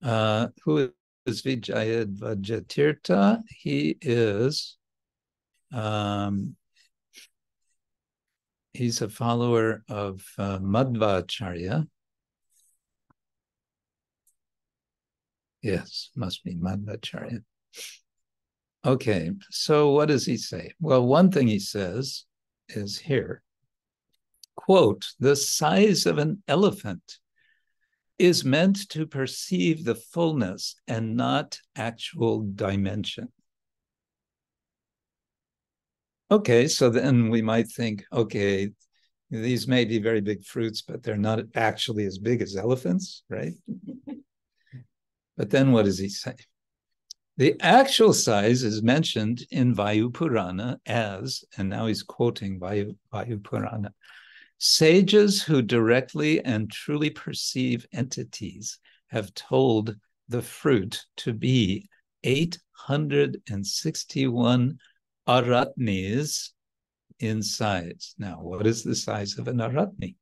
Who is Vijayadvaja? He is he's a follower of Madhvacharya. Yes, must be Madhvacharya. Okay, so what does he say? Well, one thing he says is here, quote, the size of an elephant is meant to perceive the fullness and not actual dimension. Okay, so then we might think, okay, these may be very big fruits, but they're not actually as big as elephants, right? But then what does he say? The actual size is mentioned in Vayu Purana as, and now he's quoting Vayu Purana, sages who directly and truly perceive entities have told the fruit to be 861 aratnis in size. Now, what is the size of an aratni?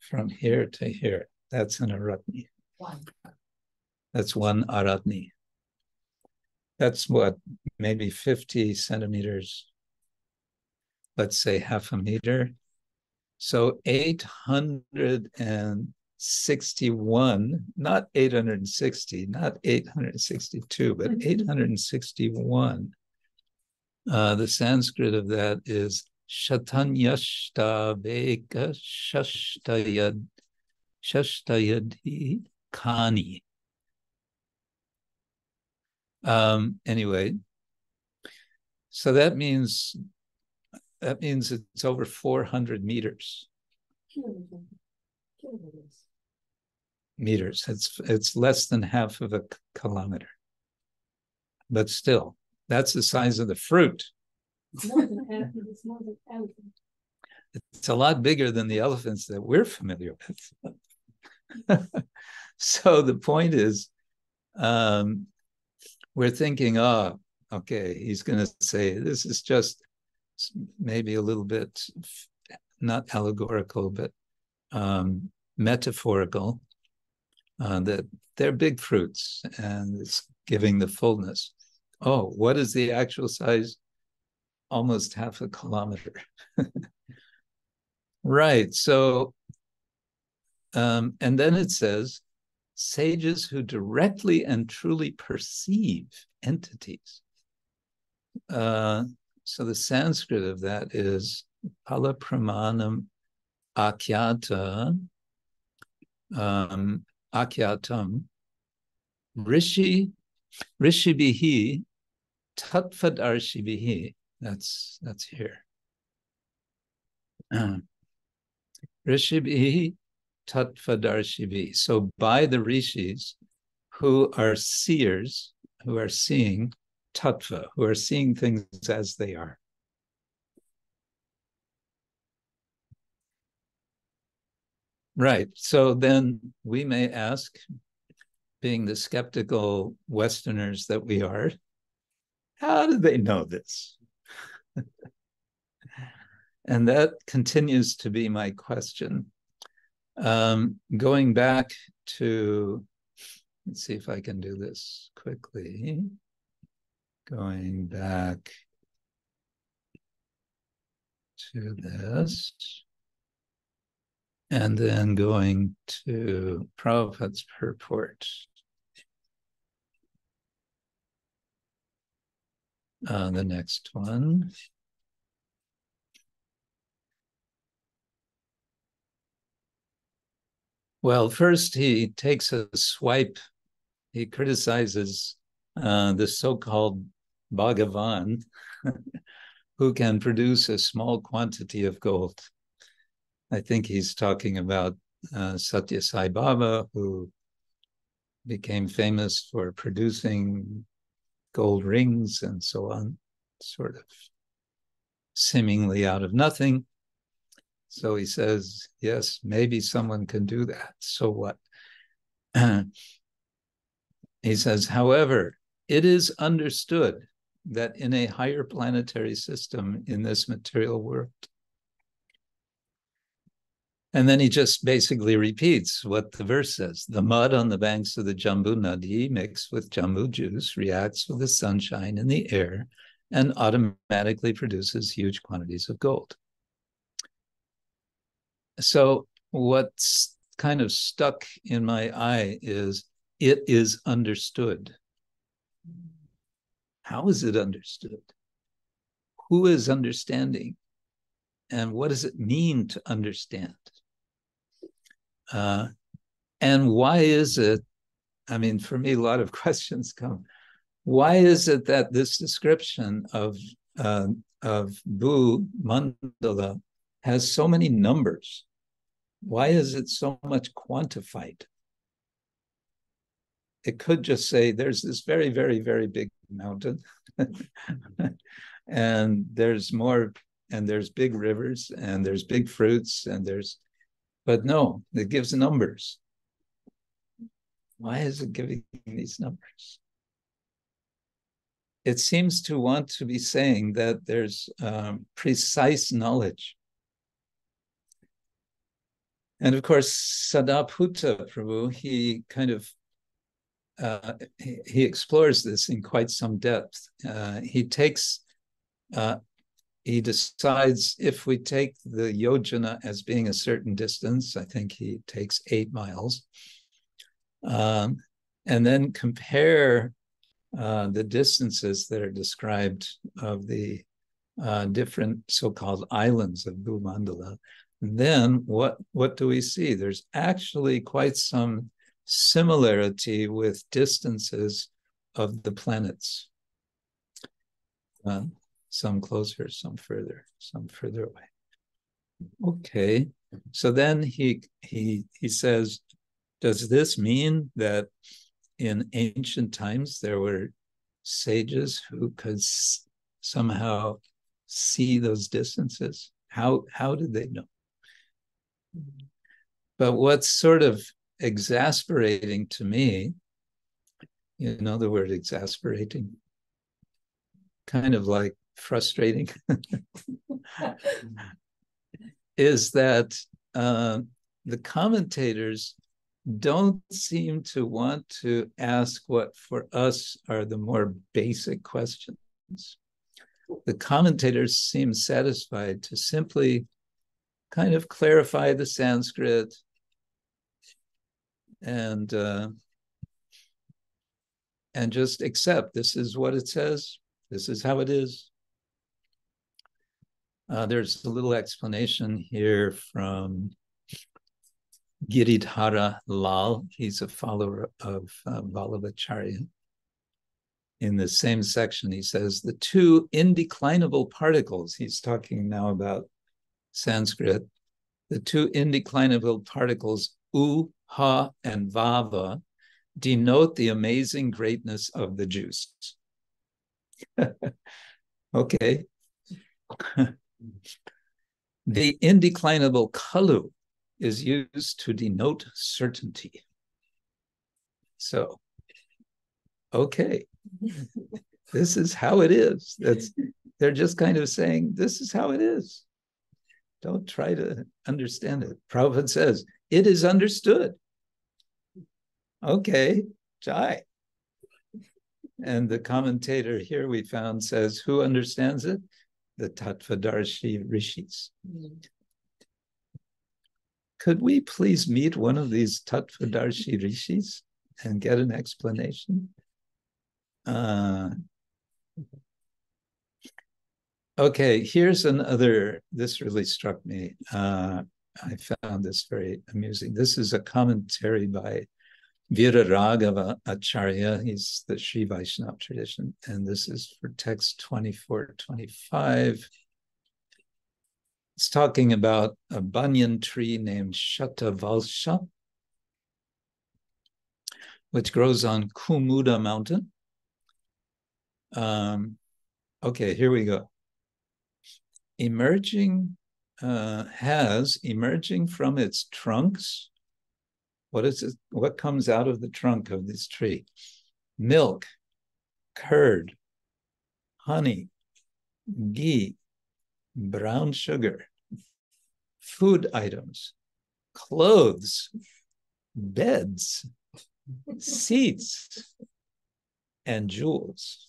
From here to here, that's an aratni. That's one aratni. That's what, maybe 50 centimeters, let's say half a meter. So 861, not 860, not 862, but 861. The Sanskrit of that is Shatanyashta Shashtayadi Kani. Anyway, so that means it's over 400 meters. Meters. It's less than half of a kilometer. But still, that's the size of the fruit. It's a lot bigger than the elephants that we're familiar with. So the point is, we're thinking, oh, okay, he's going to say this is just maybe a little bit, not allegorical, but metaphorical, that they're big fruits and it's giving the fullness. Oh, what is the actual size? Almost half a kilometer. Right, so, and then it says, sages who directly and truly perceive entities. So the Sanskrit of that is pala pramanam akyata, akyatam, rishibihi, tattvadarshibihi. That's here. Rishibihi tattvadarshibihi. So by the rishis who are seers, who are seeing tattva, who are seeing things as they are. Right. So then we may ask, being the skeptical Westerners that we are, how do they know this? And that continues to be my question. Going back to, let's see if I can do this quickly. Going back to this. And then going to Prabhupada's purport. The next one. Well, first he takes a swipe. He criticizes the so-called Bhagavan, who can produce a small quantity of gold. I think he's talking about Satya Sai Baba, who became famous for producing gold rings and so on, sort of seemingly out of nothing. So he says, yes, maybe someone can do that. So what? He says, however, it is understood that in a higher planetary system in this material world. And then he just basically repeats what the verse says. The mud on the banks of the Jambu Nadi mixed with Jambu juice reacts with the sunshine in the air and automatically produces huge quantities of gold. So what's kind of stuck in my eye is, it is understood. How is it understood? Who is understanding? And what does it mean to understand? And why is it, I mean, for me, a lot of questions come. Why is it that this description of Bhu Mandala has so many numbers? Why is it so much quantified? It could just say there's this very, very, very big mountain, and there's more, and there's big rivers, and there's big fruits, and there's, but no, it gives numbers. Why is it giving these numbers? It seems to want to be saying that there's precise knowledge. And of course, Sadaputta Prabhu, he kind of, he explores this in quite some depth. He decides if we take the yojana as being a certain distance, I think he takes 8 miles, and then compare the distances that are described of the different so-called islands of Bhumandala. And then what do we see? There's actually quite some similarity with distances of the planets. Some closer, some further away. Okay, so then he says, does this mean that in ancient times there were sages who could somehow see those distances? How did they know? But what's sort of exasperating to me, you know the word exasperating, kind of like frustrating, is that the commentators don't seem to want to ask what for us are the more basic questions. The commentators seem satisfied to simply kind of clarify the Sanskrit and just accept this is what it says, this is how it is. There's a little explanation here from Giridhara Lal. He's a follower of Vallabhacharya. In the same section, he says, the 2 indeclinable particles, he's talking now about Sanskrit, the 2 indeclinable particles, U, Ha, and Vava, denote the amazing greatness of the juice. Okay. The indeclinable Kalu is used to denote certainty. So, okay, this is how it is. They're just kind of saying, this is how it is. Don't try to understand it. Prabhupada says, it is understood. Okay, Jai. And the commentator here we found says, who understands it? The Tattvadarshi rishis. Could we please meet one of these Tattvadarshi rishis and get an explanation? Okay, here's another, this really struck me. I found this very amusing. This is a commentary by Viraraghava Acharya. He's the Sri Vaishnava tradition. And this is for text 2425. It's talking about a banyan tree named Shatavalsha, which grows on Kumuda mountain. Okay, here we go. Emerging from its trunks. What is it? What comes out of the trunk of this tree? Milk, curd, honey, ghee, brown sugar, food items, clothes, beds, seats, and jewels.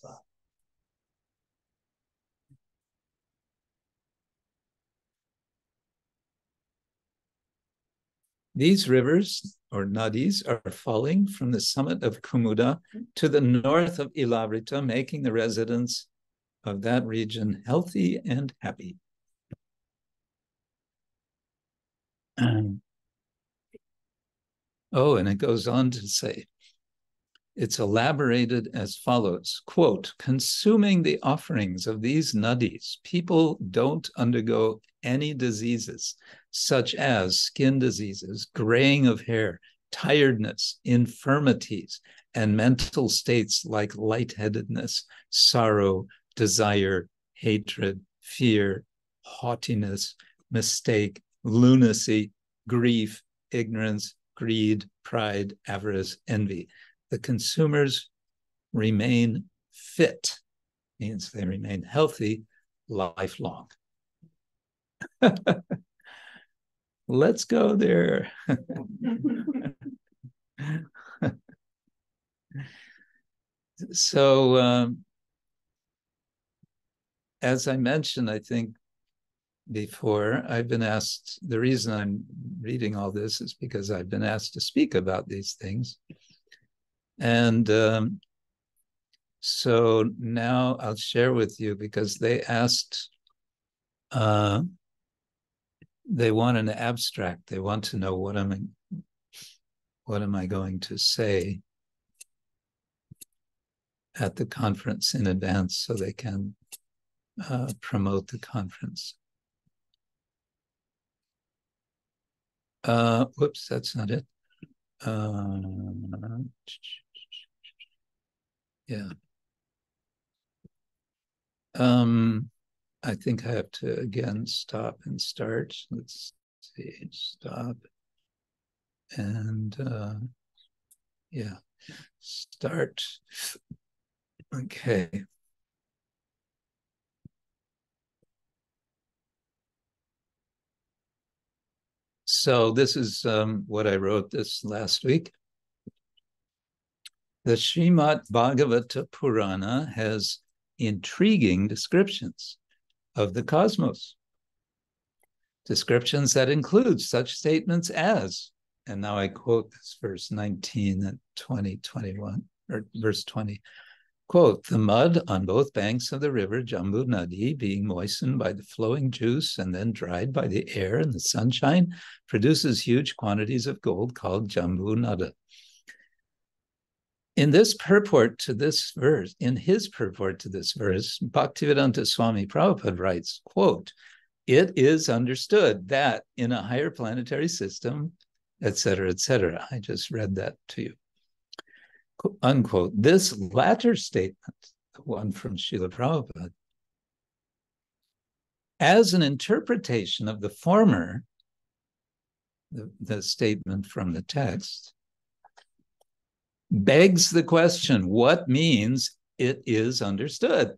These rivers, or nadis, are falling from the summit of Kumuda to the north of Ilavrita, making the residents of that region healthy and happy. Oh, and it goes on to say, it's elaborated as follows, quote, consuming the offerings of these nadis, people don't undergo any diseases, such as skin diseases, graying of hair, tiredness, infirmities, and mental states like lightheadedness, sorrow, desire, hatred, fear, haughtiness, mistake, lunacy, grief, ignorance, greed, pride, avarice, envy. The consumers remain fit, means they remain healthy lifelong. Let's go there. So, as I mentioned, I think before, I've been asked, the reason I'm reading all this is because I've been asked to speak about these things. And so now I'll share with you, because they asked, they want an abstract. They want to know what am I going to say at the conference in advance so they can promote the conference. Whoops, that's not it. Yeah. I think I have to again stop and start. Let's see, stop. And yeah, start. Okay. So this is what I wrote this last week. The Srimad Bhagavata Purana has intriguing descriptions of the cosmos. Descriptions that include such statements as, and now I quote this verse 19 and 20, 21, or verse 20, quote, the mud on both banks of the river Jambu Nadi, being moistened by the flowing juice and then dried by the air and the sunshine, produces huge quantities of gold called Jambu Nada. In his purport to this verse, Bhaktivedanta Swami Prabhupada writes, quote, it is understood that in a higher planetary system, etc., etc. I just read that to you. Unquote. This latter statement, the one from Srila Prabhupada, as an interpretation of the former, the statement from the text, begs the question, what means it is understood?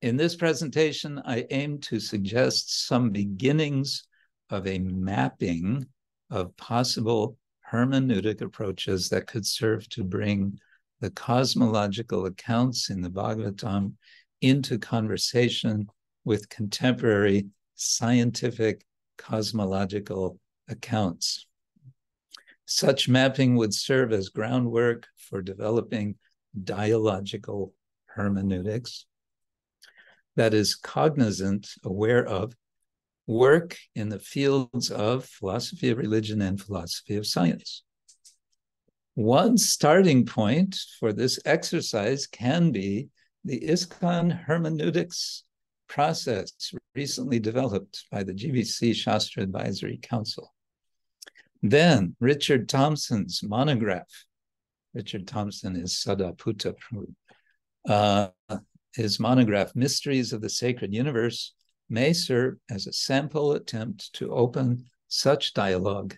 In this presentation, I aim to suggest some beginnings of a mapping of possible hermeneutic approaches that could serve to bring the cosmological accounts in the Bhagavatam into conversation with contemporary scientific cosmological accounts. Such mapping would serve as groundwork for developing dialogical hermeneutics that is cognizant, aware of, work in the fields of philosophy of religion and philosophy of science. One starting point for this exercise can be the ISKCON hermeneutics process recently developed by the GBC Shastra Advisory Council. Then Richard Thompson's monograph. Richard Thompson is Sadaputta Prabhu. His monograph, Mysteries of the Sacred Universe, may serve as a sample attempt to open such dialogue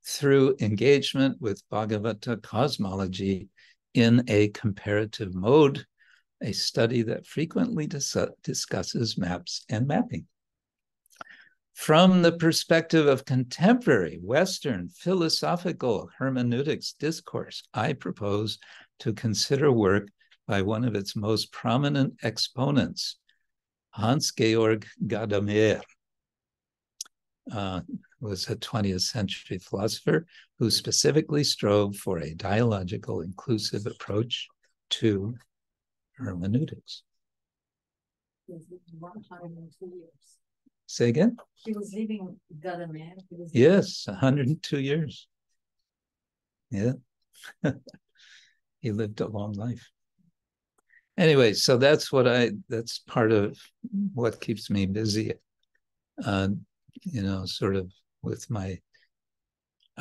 through engagement with Bhagavata cosmology in a comparative mode, a study that frequently discusses maps and mapping. From the perspective of contemporary Western philosophical hermeneutics discourse, I propose to consider work by one of its most prominent exponents, Hans-Georg Gadamer, was a 20th century philosopher who specifically strove for a dialogical, inclusive approach to hermeneutics. Say again? He was living Gadamer. Yes, 102 years. Yeah. He lived a long life. Anyway, so that's part of what keeps me busy, sort of with my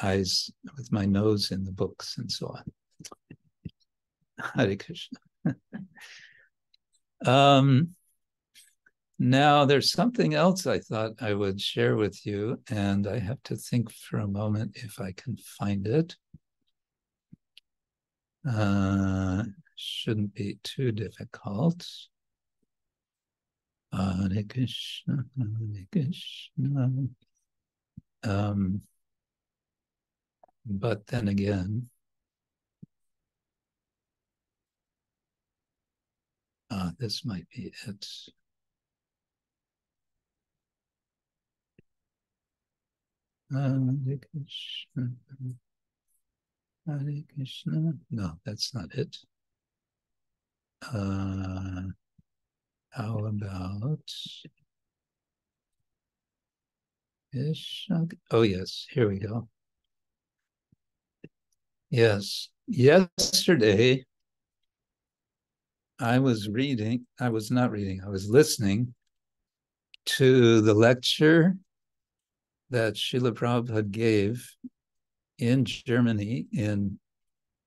eyes, with my nose in the books and so on. Hare Krishna. Now, there's something else I thought I would share with you, and I have to think for a moment if I can find it. Shouldn't be too difficult. Hare Krishna, Hare Krishna. But then again, this might be it. Hare Krishna, Hare Krishna. No, that's not it. How about oh yes, here we go. Yes, yesterday I was listening to the lecture that Srila Prabhupada gave in Germany in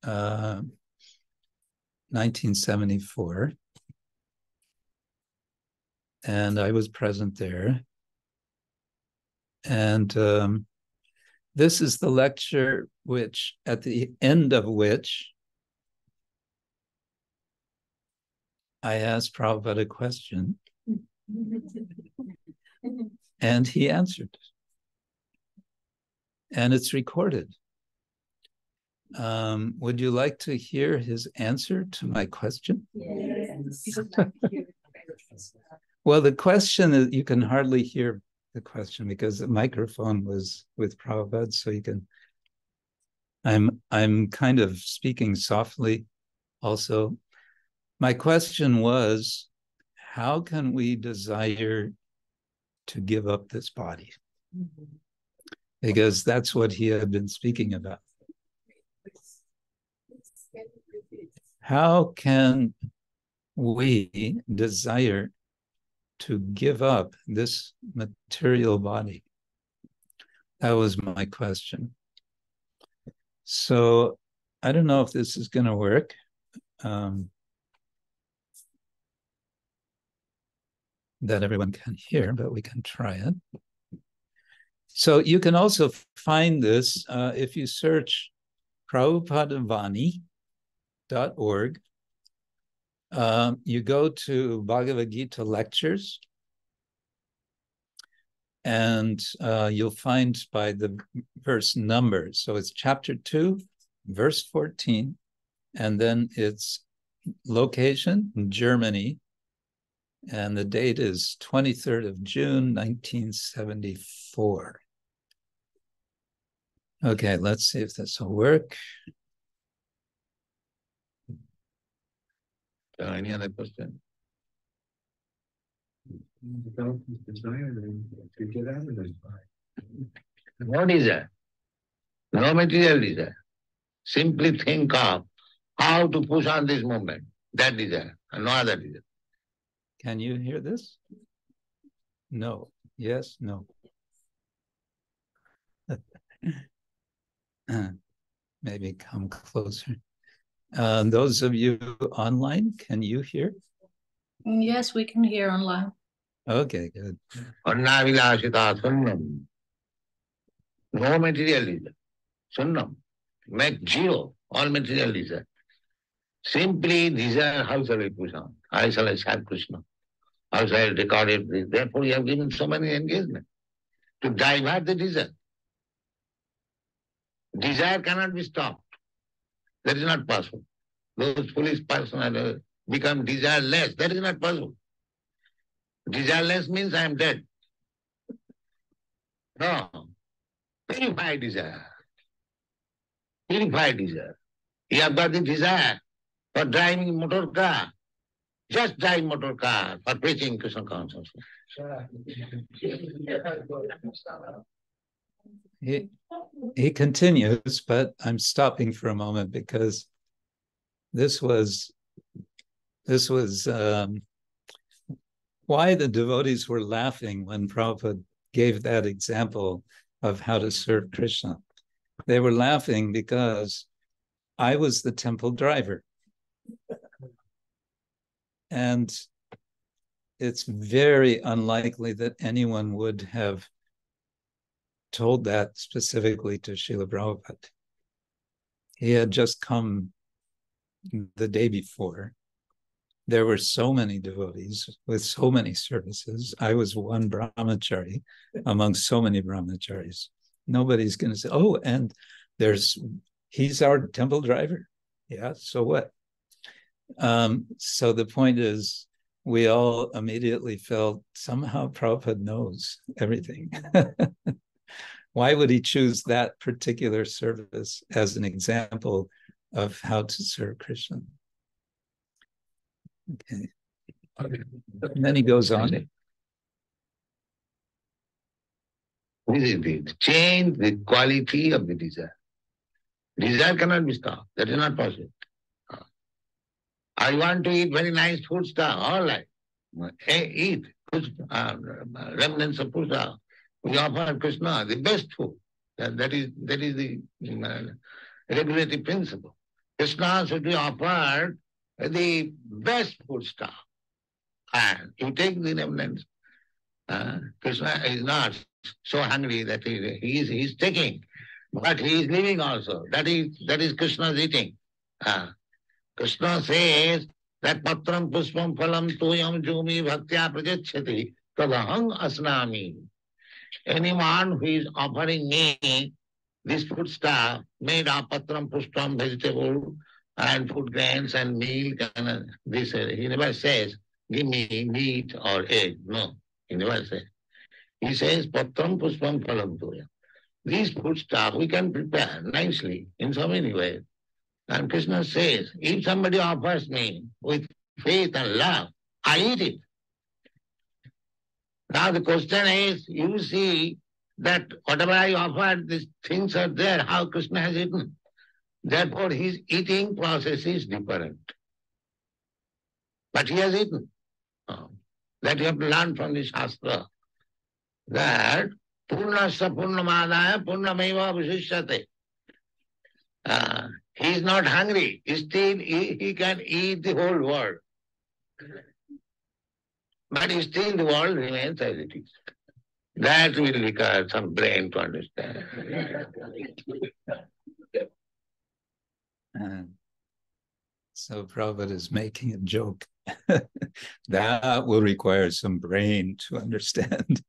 1974. And I was present there. And this is the lecture which, at the end of which, I asked Prabhupada a question, and he answered. And it's recorded. Would you like to hear his answer to my question? Yes. Well, the question is, you can hardly hear the question because the microphone was with Prabhupada, so you can. I'm kind of speaking softly also. My question was, how can we desire to give up this body? Because that's what he had been speaking about. How can we desire to give up this material body? That was my question. So I don't know if this is going to work. That everyone can hear, but we can try it. So you can also find this if you search prabhupadavani.org. You go to Bhagavad Gita lectures, and you'll find by the verse number. So it's chapter 2, verse 14, and then it's location, Germany, and the date is 23rd of June, 1974. Okay, let's see if this will work. Any other question? No desire, no material desire. Simply think of how to push on this movement, that desire, and no other desire. Can you hear this? No. Yes, no. Maybe come closer. Those of you online, can you hear? Yes, we can hear online. Okay, good. Annāvilāsita sunnam. No materialism. Sunnam. Make zero. All materialism. Simply desire, how shall I push on? How shall I serve Krishna? How shall I record it? Therefore you have given so many engagements to divert the desire. Desire cannot be stopped. That is not possible. Those foolish persons become desireless. That is not possible. Desireless means I am dead. No. Purify desire. Purify desire. You have got the desire for driving motor car. Just drive motor car for preaching Krishna consciousness. He continues, but I'm stopping for a moment because this was why the devotees were laughing when Prabhupada gave that example of how to serve Krishna. They were laughing because I was the temple driver. And it's very unlikely that anyone would have told that specifically to Srila Prabhupada. He had just come the day before. There were so many devotees with so many services. I was one brahmachari among so many brahmacharis. Nobody's going to say, oh, and he's our temple driver. Yeah, so what? So the point is, we all immediately felt somehow Prabhupada knows everything. Why would he choose that particular service as an example of how to serve Krishna? Okay. And then he goes on. This is it. Change the quality of the desire. Desire cannot be stopped. That is not possible. I want to eat very nice food stuff. All right. Eat remnants of food stuff. We offer Krishna the best food. That is the regulatory principle. Krishna should be offered the best food stuff. And you take the remnants. Krishna is not so hungry that he is taking, but he is living also. That is Krishna's eating. Krishna says that patram puspam phalam toyam jumi bhaktya prajachyati tadaham asnami. Anyone who is offering me this food stuff made of patram puspam, vegetable and food grains and milk and this, he never says, give me meat or egg. No, he never says. He says patram puspam phalam toyam. This food stuff we can prepare nicely in so many ways. And Krishna says, if somebody offers me with faith and love, I eat it. Now the question is, you see that whatever I offered, these things are there, how Krishna has eaten. Therefore his eating process is different. But he has eaten. That you have to learn from the Shastra. That Purnasya Purnamadaya Purnameva Vishishyate. He is not hungry. Still, he can eat the whole world. But still the world remains as it is. That will require some brain to understand. So Prabhupada is making a joke. That will require some brain to understand.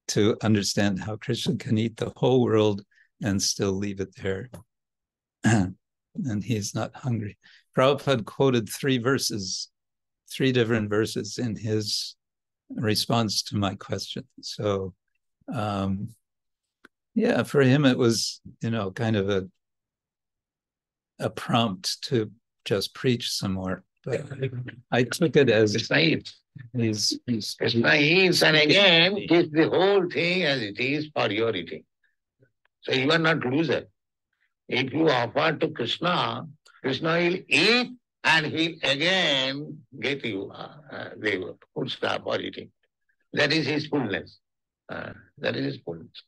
To understand how Krishna can eat the whole world and still leave it there. And he's not hungry. Prabhupada quoted three different verses in his response to my question. So, yeah, for him it was, kind of a prompt to just preach some more. But I took it as It's naive. He's naive, and again, keep the whole thing as it is for your eating. So you are not loser. If you offer to Krishna, Krishna will eat and he'll again get you the food stuff or eating. That is his fullness. That is his fullness.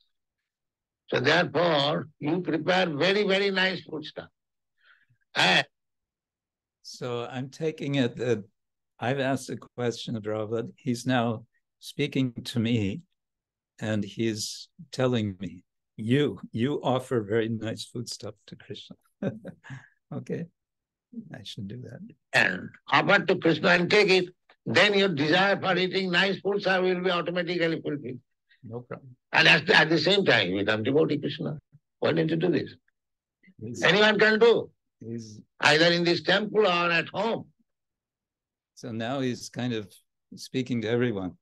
So therefore, you prepare very, very nice food stuff. And so I'm taking it that I've asked a question of Prabhupada. He's now speaking to me, and he's telling me, you offer very nice food stuff to Krishna. Okay, I should do that. And offer to Krishna and take it. Then your desire for eating nice foods will be automatically fulfilled. No problem. And at the same time, you become devotee Krishna. Why don't you do this? Anyone can do. Either in this temple or at home. So now he's kind of speaking to everyone,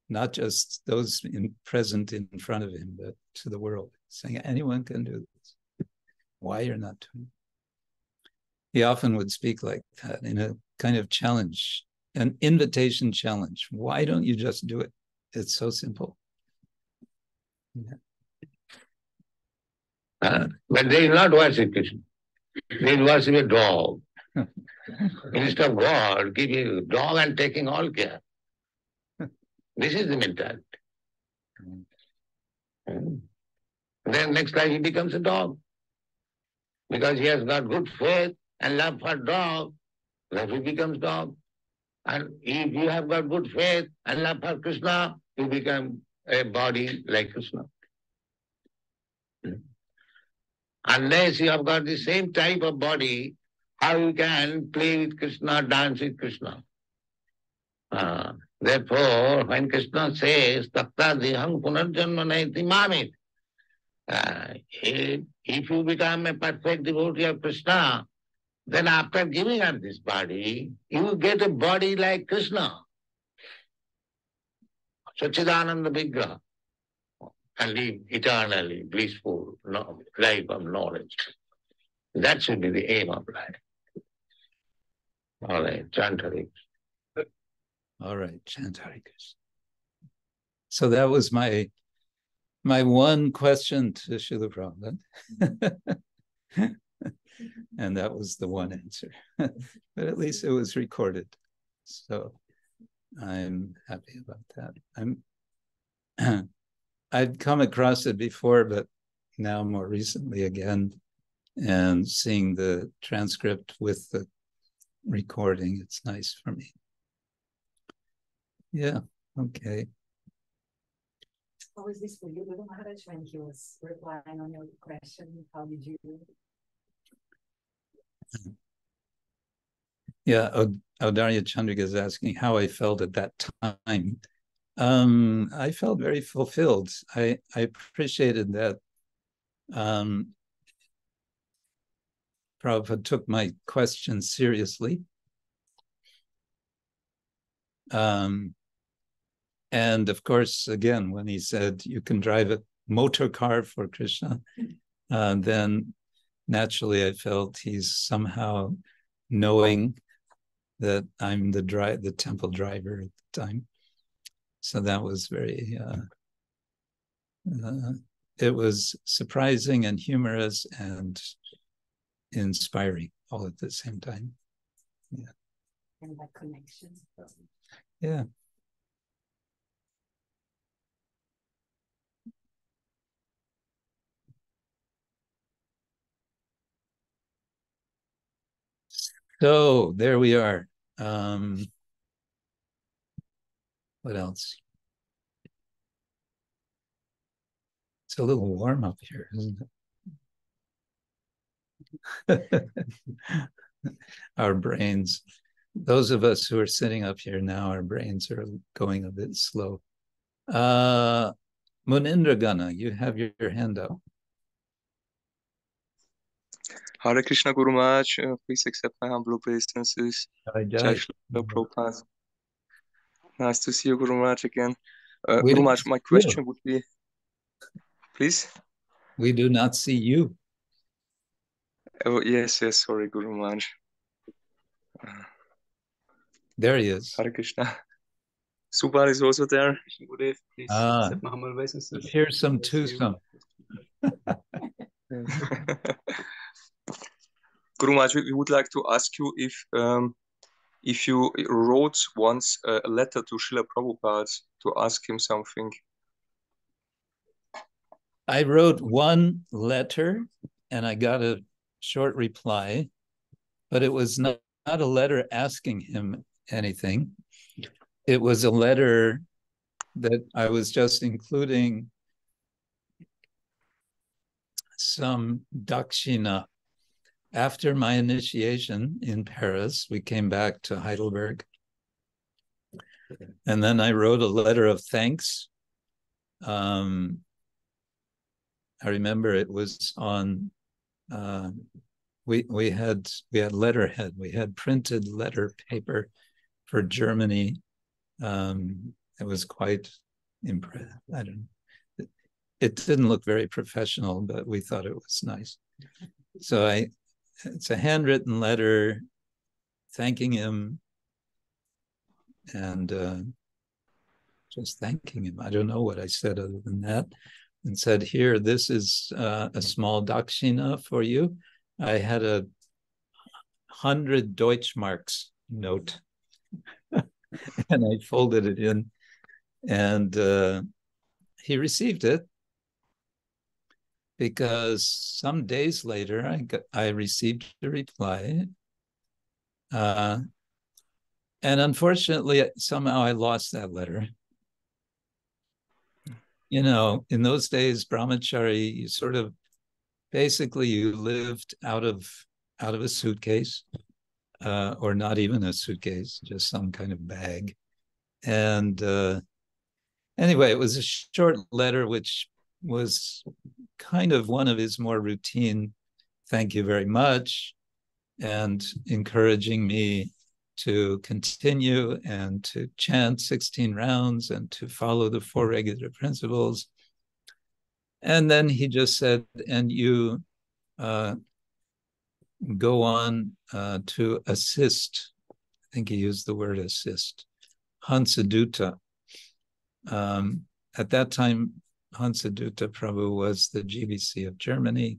not just those present in front of him, but to the world, saying anyone can do this. Why you're not doing it? He often would speak like that in a kind of challenge, an invitation challenge. Why don't you just do it? It's so simple. Yeah. But they will not worship Krishna. They will worship a dog. Instead of God giving a dog and taking all care. This is the mentality. Then next time he becomes a dog. Because he has got good faith and love for dog, then he becomes dog. And if you have got good faith and love for Krishna, you become a body like Krishna. Unless you have got the same type of body, how you can play with Krishna, dance with Krishna? Therefore, when Krishna says, Takta dihang punarjanma naiti mamit, if you become a perfect devotee of Krishna, then after giving up this body, you get a body like Krishna. Sachidananda Vigraha, and live eternally blissful life of knowledge. That should be the aim of life. All right, chant Hare Krishna. All right, chant Hare Krishna. So that was my one question to Srila Prabhupada. And that was the one answer. But at least it was recorded. So I'm happy about that. I'd come across it before, but now more recently again, and seeing the transcript with the recording, it's nice for me. Yeah, okay. How was this for you, Guru Maharaj, when he was replying on your question? How did you do? Yeah, Audarya Chandrika is asking how I felt at that time. I felt very fulfilled. I appreciated that Prabhupada took my question seriously. And of course, again, when he said you can drive a motor car for Krishna, then naturally I felt he's somehow knowing that I'm the temple driver at the time. So that was very, it was surprising and humorous and inspiring all at the same time. Yeah. And that connection. Yeah. So there we are. What else? It's a little warm up here, isn't it? Our brains, those of us who are sitting up here now, our brains are going a bit slow. Munindra Gana, you have your hand up. Hare Krishna Guru Maharaj, please accept my humble obeisances. Jai Shri Prabhupada. Nice to see you, Guru Maharaj, again. Guru Maharaj, my question would be, please? We do not see you. Oh, yes, sorry, Guru Maharaj. There he is. Hare Krishna. Subal is also there. Please accept my humble obeisances. Here's some too. Guru Maharaj, we would like to ask you if you wrote once a letter to Srila Prabhupada to ask him something. I wrote one letter and I got a short reply, but it was not a letter asking him anything. It was a letter that I was just including some dakshina. After my initiation in Paris, we came back to Heidelberg. And then I wrote a letter of thanks. I remember it was on, we had letterhead, we had printed letter paper for Germany. It was quite impressive. I don't know. It didn't look very professional, but we thought it was nice. So it's a handwritten letter thanking him and just thanking him. I don't know what I said other than that. And said, here, this is a small dakshina for you. I had 100 Deutschmarks note. And I folded it in. And he received it because some days later, I received a reply. And unfortunately, somehow I lost that letter. You know, in those days, brahmachari, you sort of, basically you lived out of a suitcase, or not even a suitcase, just some kind of bag. And anyway, it was a short letter, which was kind of one of his more routine, thank you very much, and encouraging me to continue and to chant 16 rounds and to follow the 4 regular principles. And then he just said, and you go on to assist. I think he used the word assist. Hansadutta. At that time, Hansadutta Prabhu was the GBC of Germany.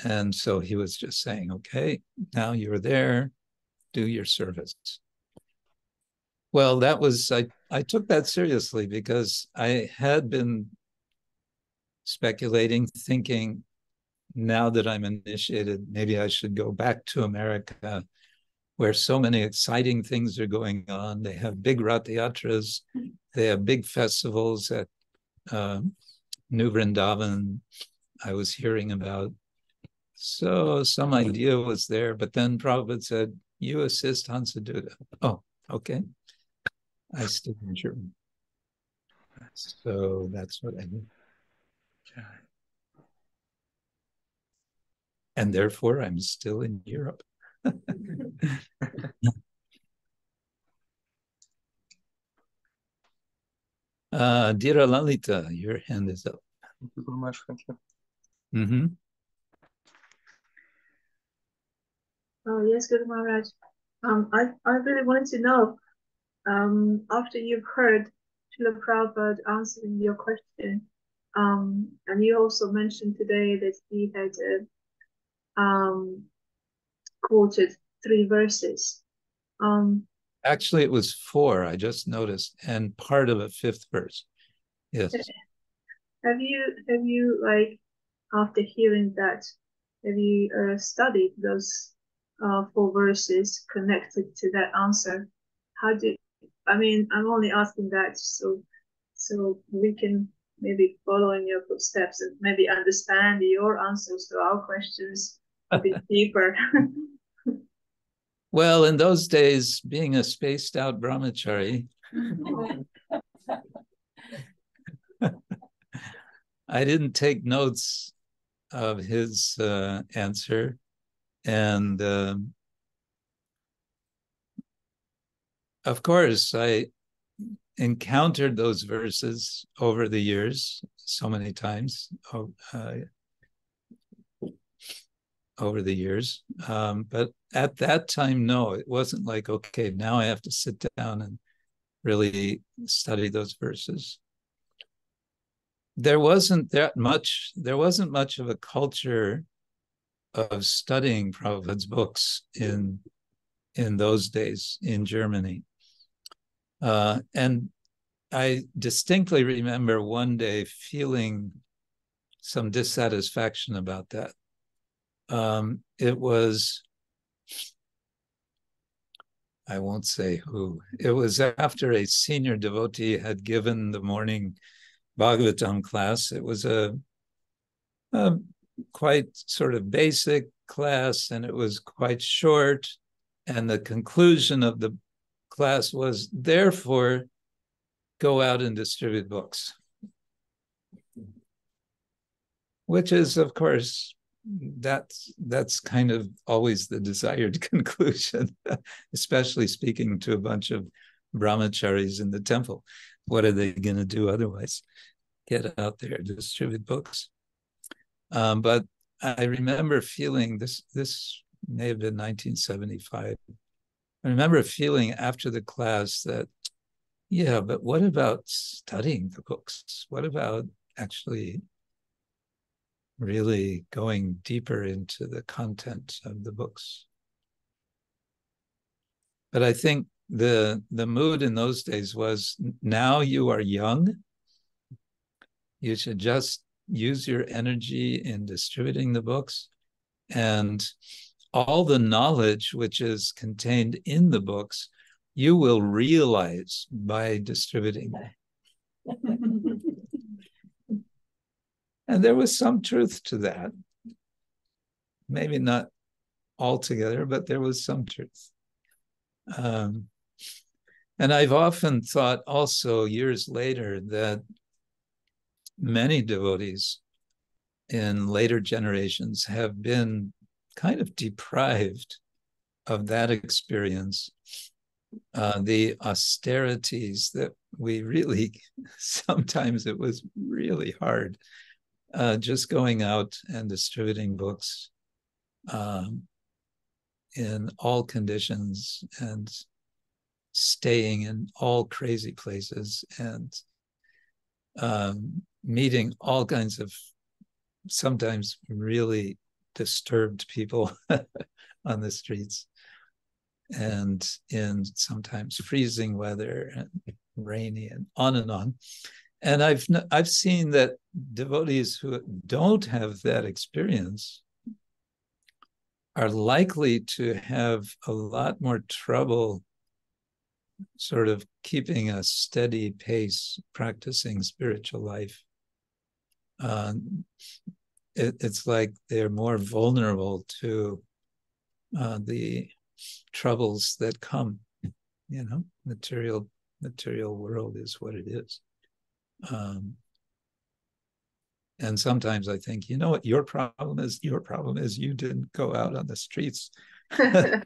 And so he was just saying, okay, now you're there, do your service. Well, that was, I took that seriously because I had been speculating, thinking, now that I'm initiated, maybe I should go back to America, where so many exciting things are going on. They have big Rath Yatras, they have big festivals at New Vrindavan I was hearing about. So some idea was there, but then Prabhupada said, you assist Hansadutta. Oh, okay. I stayed in Germany. So that's what I did. And therefore, I'm still in Europe. Dira Lalita, your hand is up. Thank you very much. Thank you. Mm-hmm. Oh, yes, Guru Maharaj. I really want to know, after you've heard Srila Prabhupada answering your question, and you also mentioned today that he had quoted 3 verses. Actually, it was 4, I just noticed, and part of a 5th verse. Yes. Have you like, after hearing that, have you studied those 4 verses connected to that answer? I mean, I'm only asking that so we can maybe follow in your footsteps and maybe understand your answers to our questions a bit deeper. Well, in those days, being a spaced out brahmachari, I didn't take notes of his answer. And of course, I encountered those verses over the years so many times. Over the years. But at that time, no, it wasn't like, okay, now I have to sit down and really study those verses. There wasn't much of a culture of studying Prabhupada's books in those days in Germany. And I distinctly remember one day feeling some dissatisfaction about that. It was, I won't say who, it was after a senior devotee had given the morning Bhagavatam class. It was a quite sort of basic class, and it was quite short. And the conclusion of the class was, therefore, go out and distribute books. Which is, of course, that's kind of always the desired conclusion, especially speaking to a bunch of brahmacharis in the temple. What are they going to do otherwise? Get out there, distribute books. But I remember feeling this may have been 1975. I remember feeling after the class that, yeah, but what about studying the books? What about actually really going deeper into the content of the books? But I think the mood in those days was, now you are young, you should just use your energy in distributing the books, and all the knowledge which is contained in the books, you will realize by distributing them. And there was some truth to that. Maybe not altogether, but there was some truth. And I've often thought also years later that many devotees in later generations have been kind of deprived of that experience, the austerities that we really, sometimes it was really hard, just going out and distributing books in all conditions and staying in all crazy places and meeting all kinds of sometimes really disturbed people on the streets, and in sometimes freezing weather and rainy and on and on. And I've seen that devotees who don't have that experience are likely to have a lot more trouble sort of keeping a steady pace, practicing spiritual life. It's like they're more vulnerable to the troubles that come. You know, material world is what it is. And sometimes I think, you know what your problem is? Your problem is you didn't go out on the streets and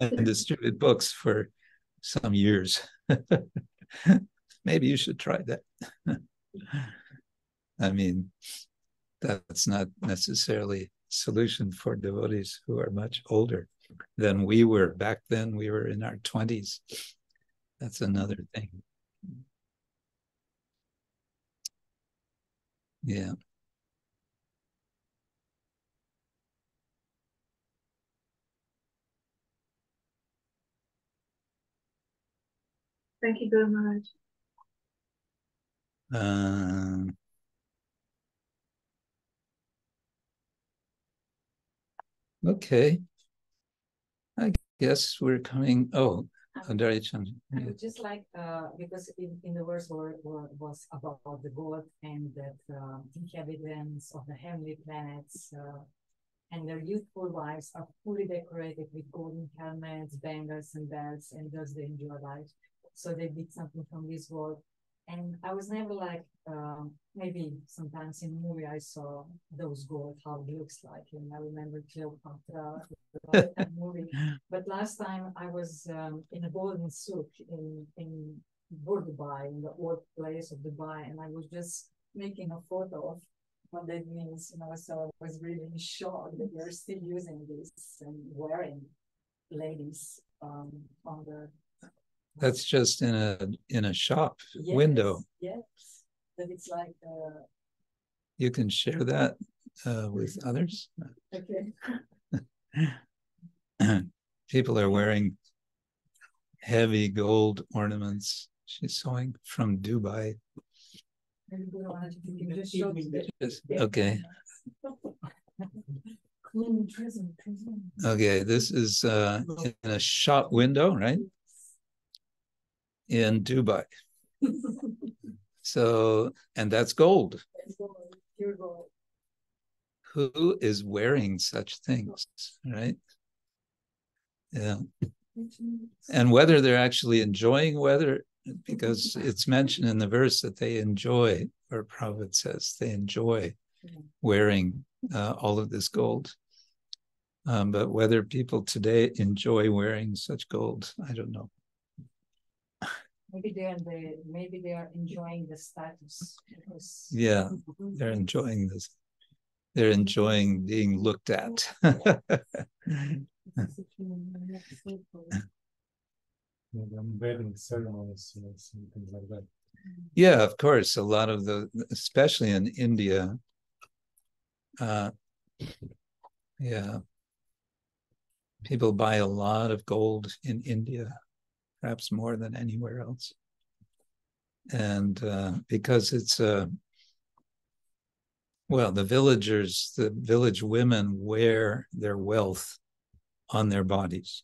distribute books for some years. Maybe you should try that. I mean, that's not necessarily a solution for devotees who are much older than we were. Back then, we were in our 20s. That's another thing. Yeah. Thank you very much. Okay. I guess we're coming. Oh, I would just like, because in the verse was about the god and that inhabitants of the heavenly planets and their youthful wives are fully decorated with golden helmets, bangles, and bells, and thus they enjoy life. So they did something from this world. And I was never like, maybe sometimes in a movie I saw those gold, how it looks like. And I remember Cleopatra, that movie. But last time I was in a golden souk in Dubai, in the old place of Dubai. And I was just making a photo of what that means, you know. So I was really shocked that we're still using this and wearing ladies on the... That's just in a shop window. Yes, that it's like. You can share that with others. Okay. People are wearing heavy gold ornaments. She's sewing from Dubai. Okay. Okay, this is in a shop window, right? In Dubai. So, and that's gold. Who is wearing such things, right? Yeah. And whether they're actually enjoying weather, because it's mentioned in the verse that they enjoy, or Prabhupada says they enjoy wearing all of this gold. But whether people today enjoy wearing such gold, I don't know. Maybe they are enjoying the status. Because... Yeah, they're enjoying this. They're enjoying being looked at. Wedding ceremonies, things like that. Yeah, of course. A lot of the, especially in India, yeah, people buy a lot of gold in India, perhaps more than anywhere else. And because it's well, the villagers, the village women wear their wealth on their bodies.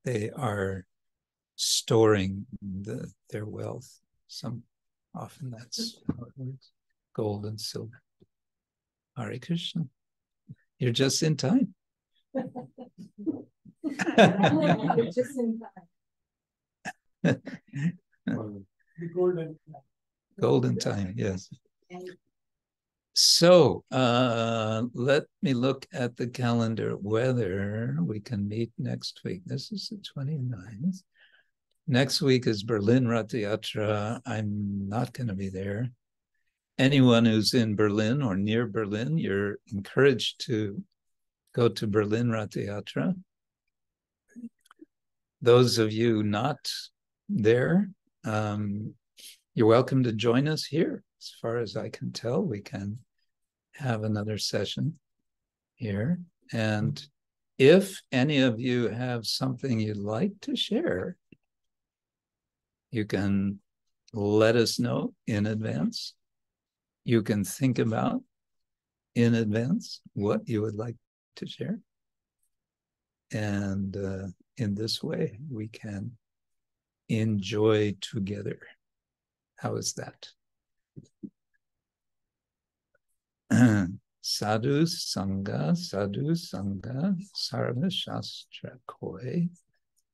They are storing their wealth. Often that's how it works. Gold and silver. Hare Krishna. You're just in time. Just in time. The golden time, yes. So let me look at the calendar, whether we can meet next week. This is the 29th. Next week is Berlin Rath Yatra. I'm not going to be there. Anyone who's in Berlin or near Berlin, you're encouraged to go to Berlin Rath Yatra. Those of you not there, you're welcome to join us here. As far as I can tell, we can have another session here. And if any of you have something you'd like to share, you can let us know in advance. You can think about in advance what you would like to share. And in this way, we can enjoy together. How is that? Sadhu Sanga, Sarva Shastra Koi,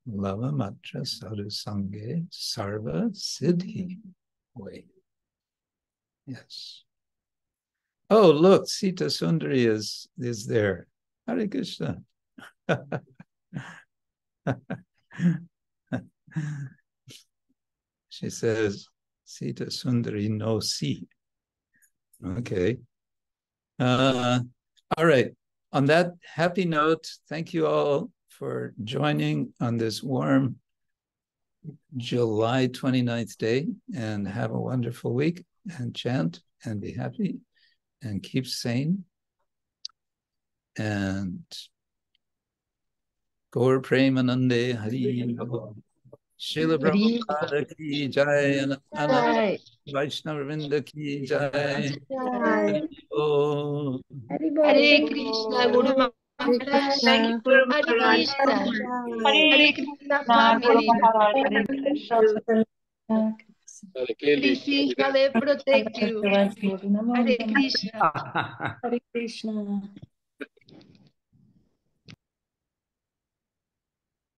Lava Matra Sadhu Sange, Sarva Siddhi Koi. Yes. Oh, look, Sita Sundari is there. Hare Krishna. She says, Sita Sundari no si. Okay. All right. On that happy note, thank you all for joining on this warm July 29th day, and have a wonderful week, and chant and be happy and keep sane. And Gaur Premanande Hari Srila Prabhupada ki jai, Ananda Vaishnava ki jai. Oh. Hare Krishna, Guru Maharaj. Thank you, Guru Hare Maharaj. Krishna. Hare Krishna family. Please see how they protect you. Hare Krishna. Hare Krishna.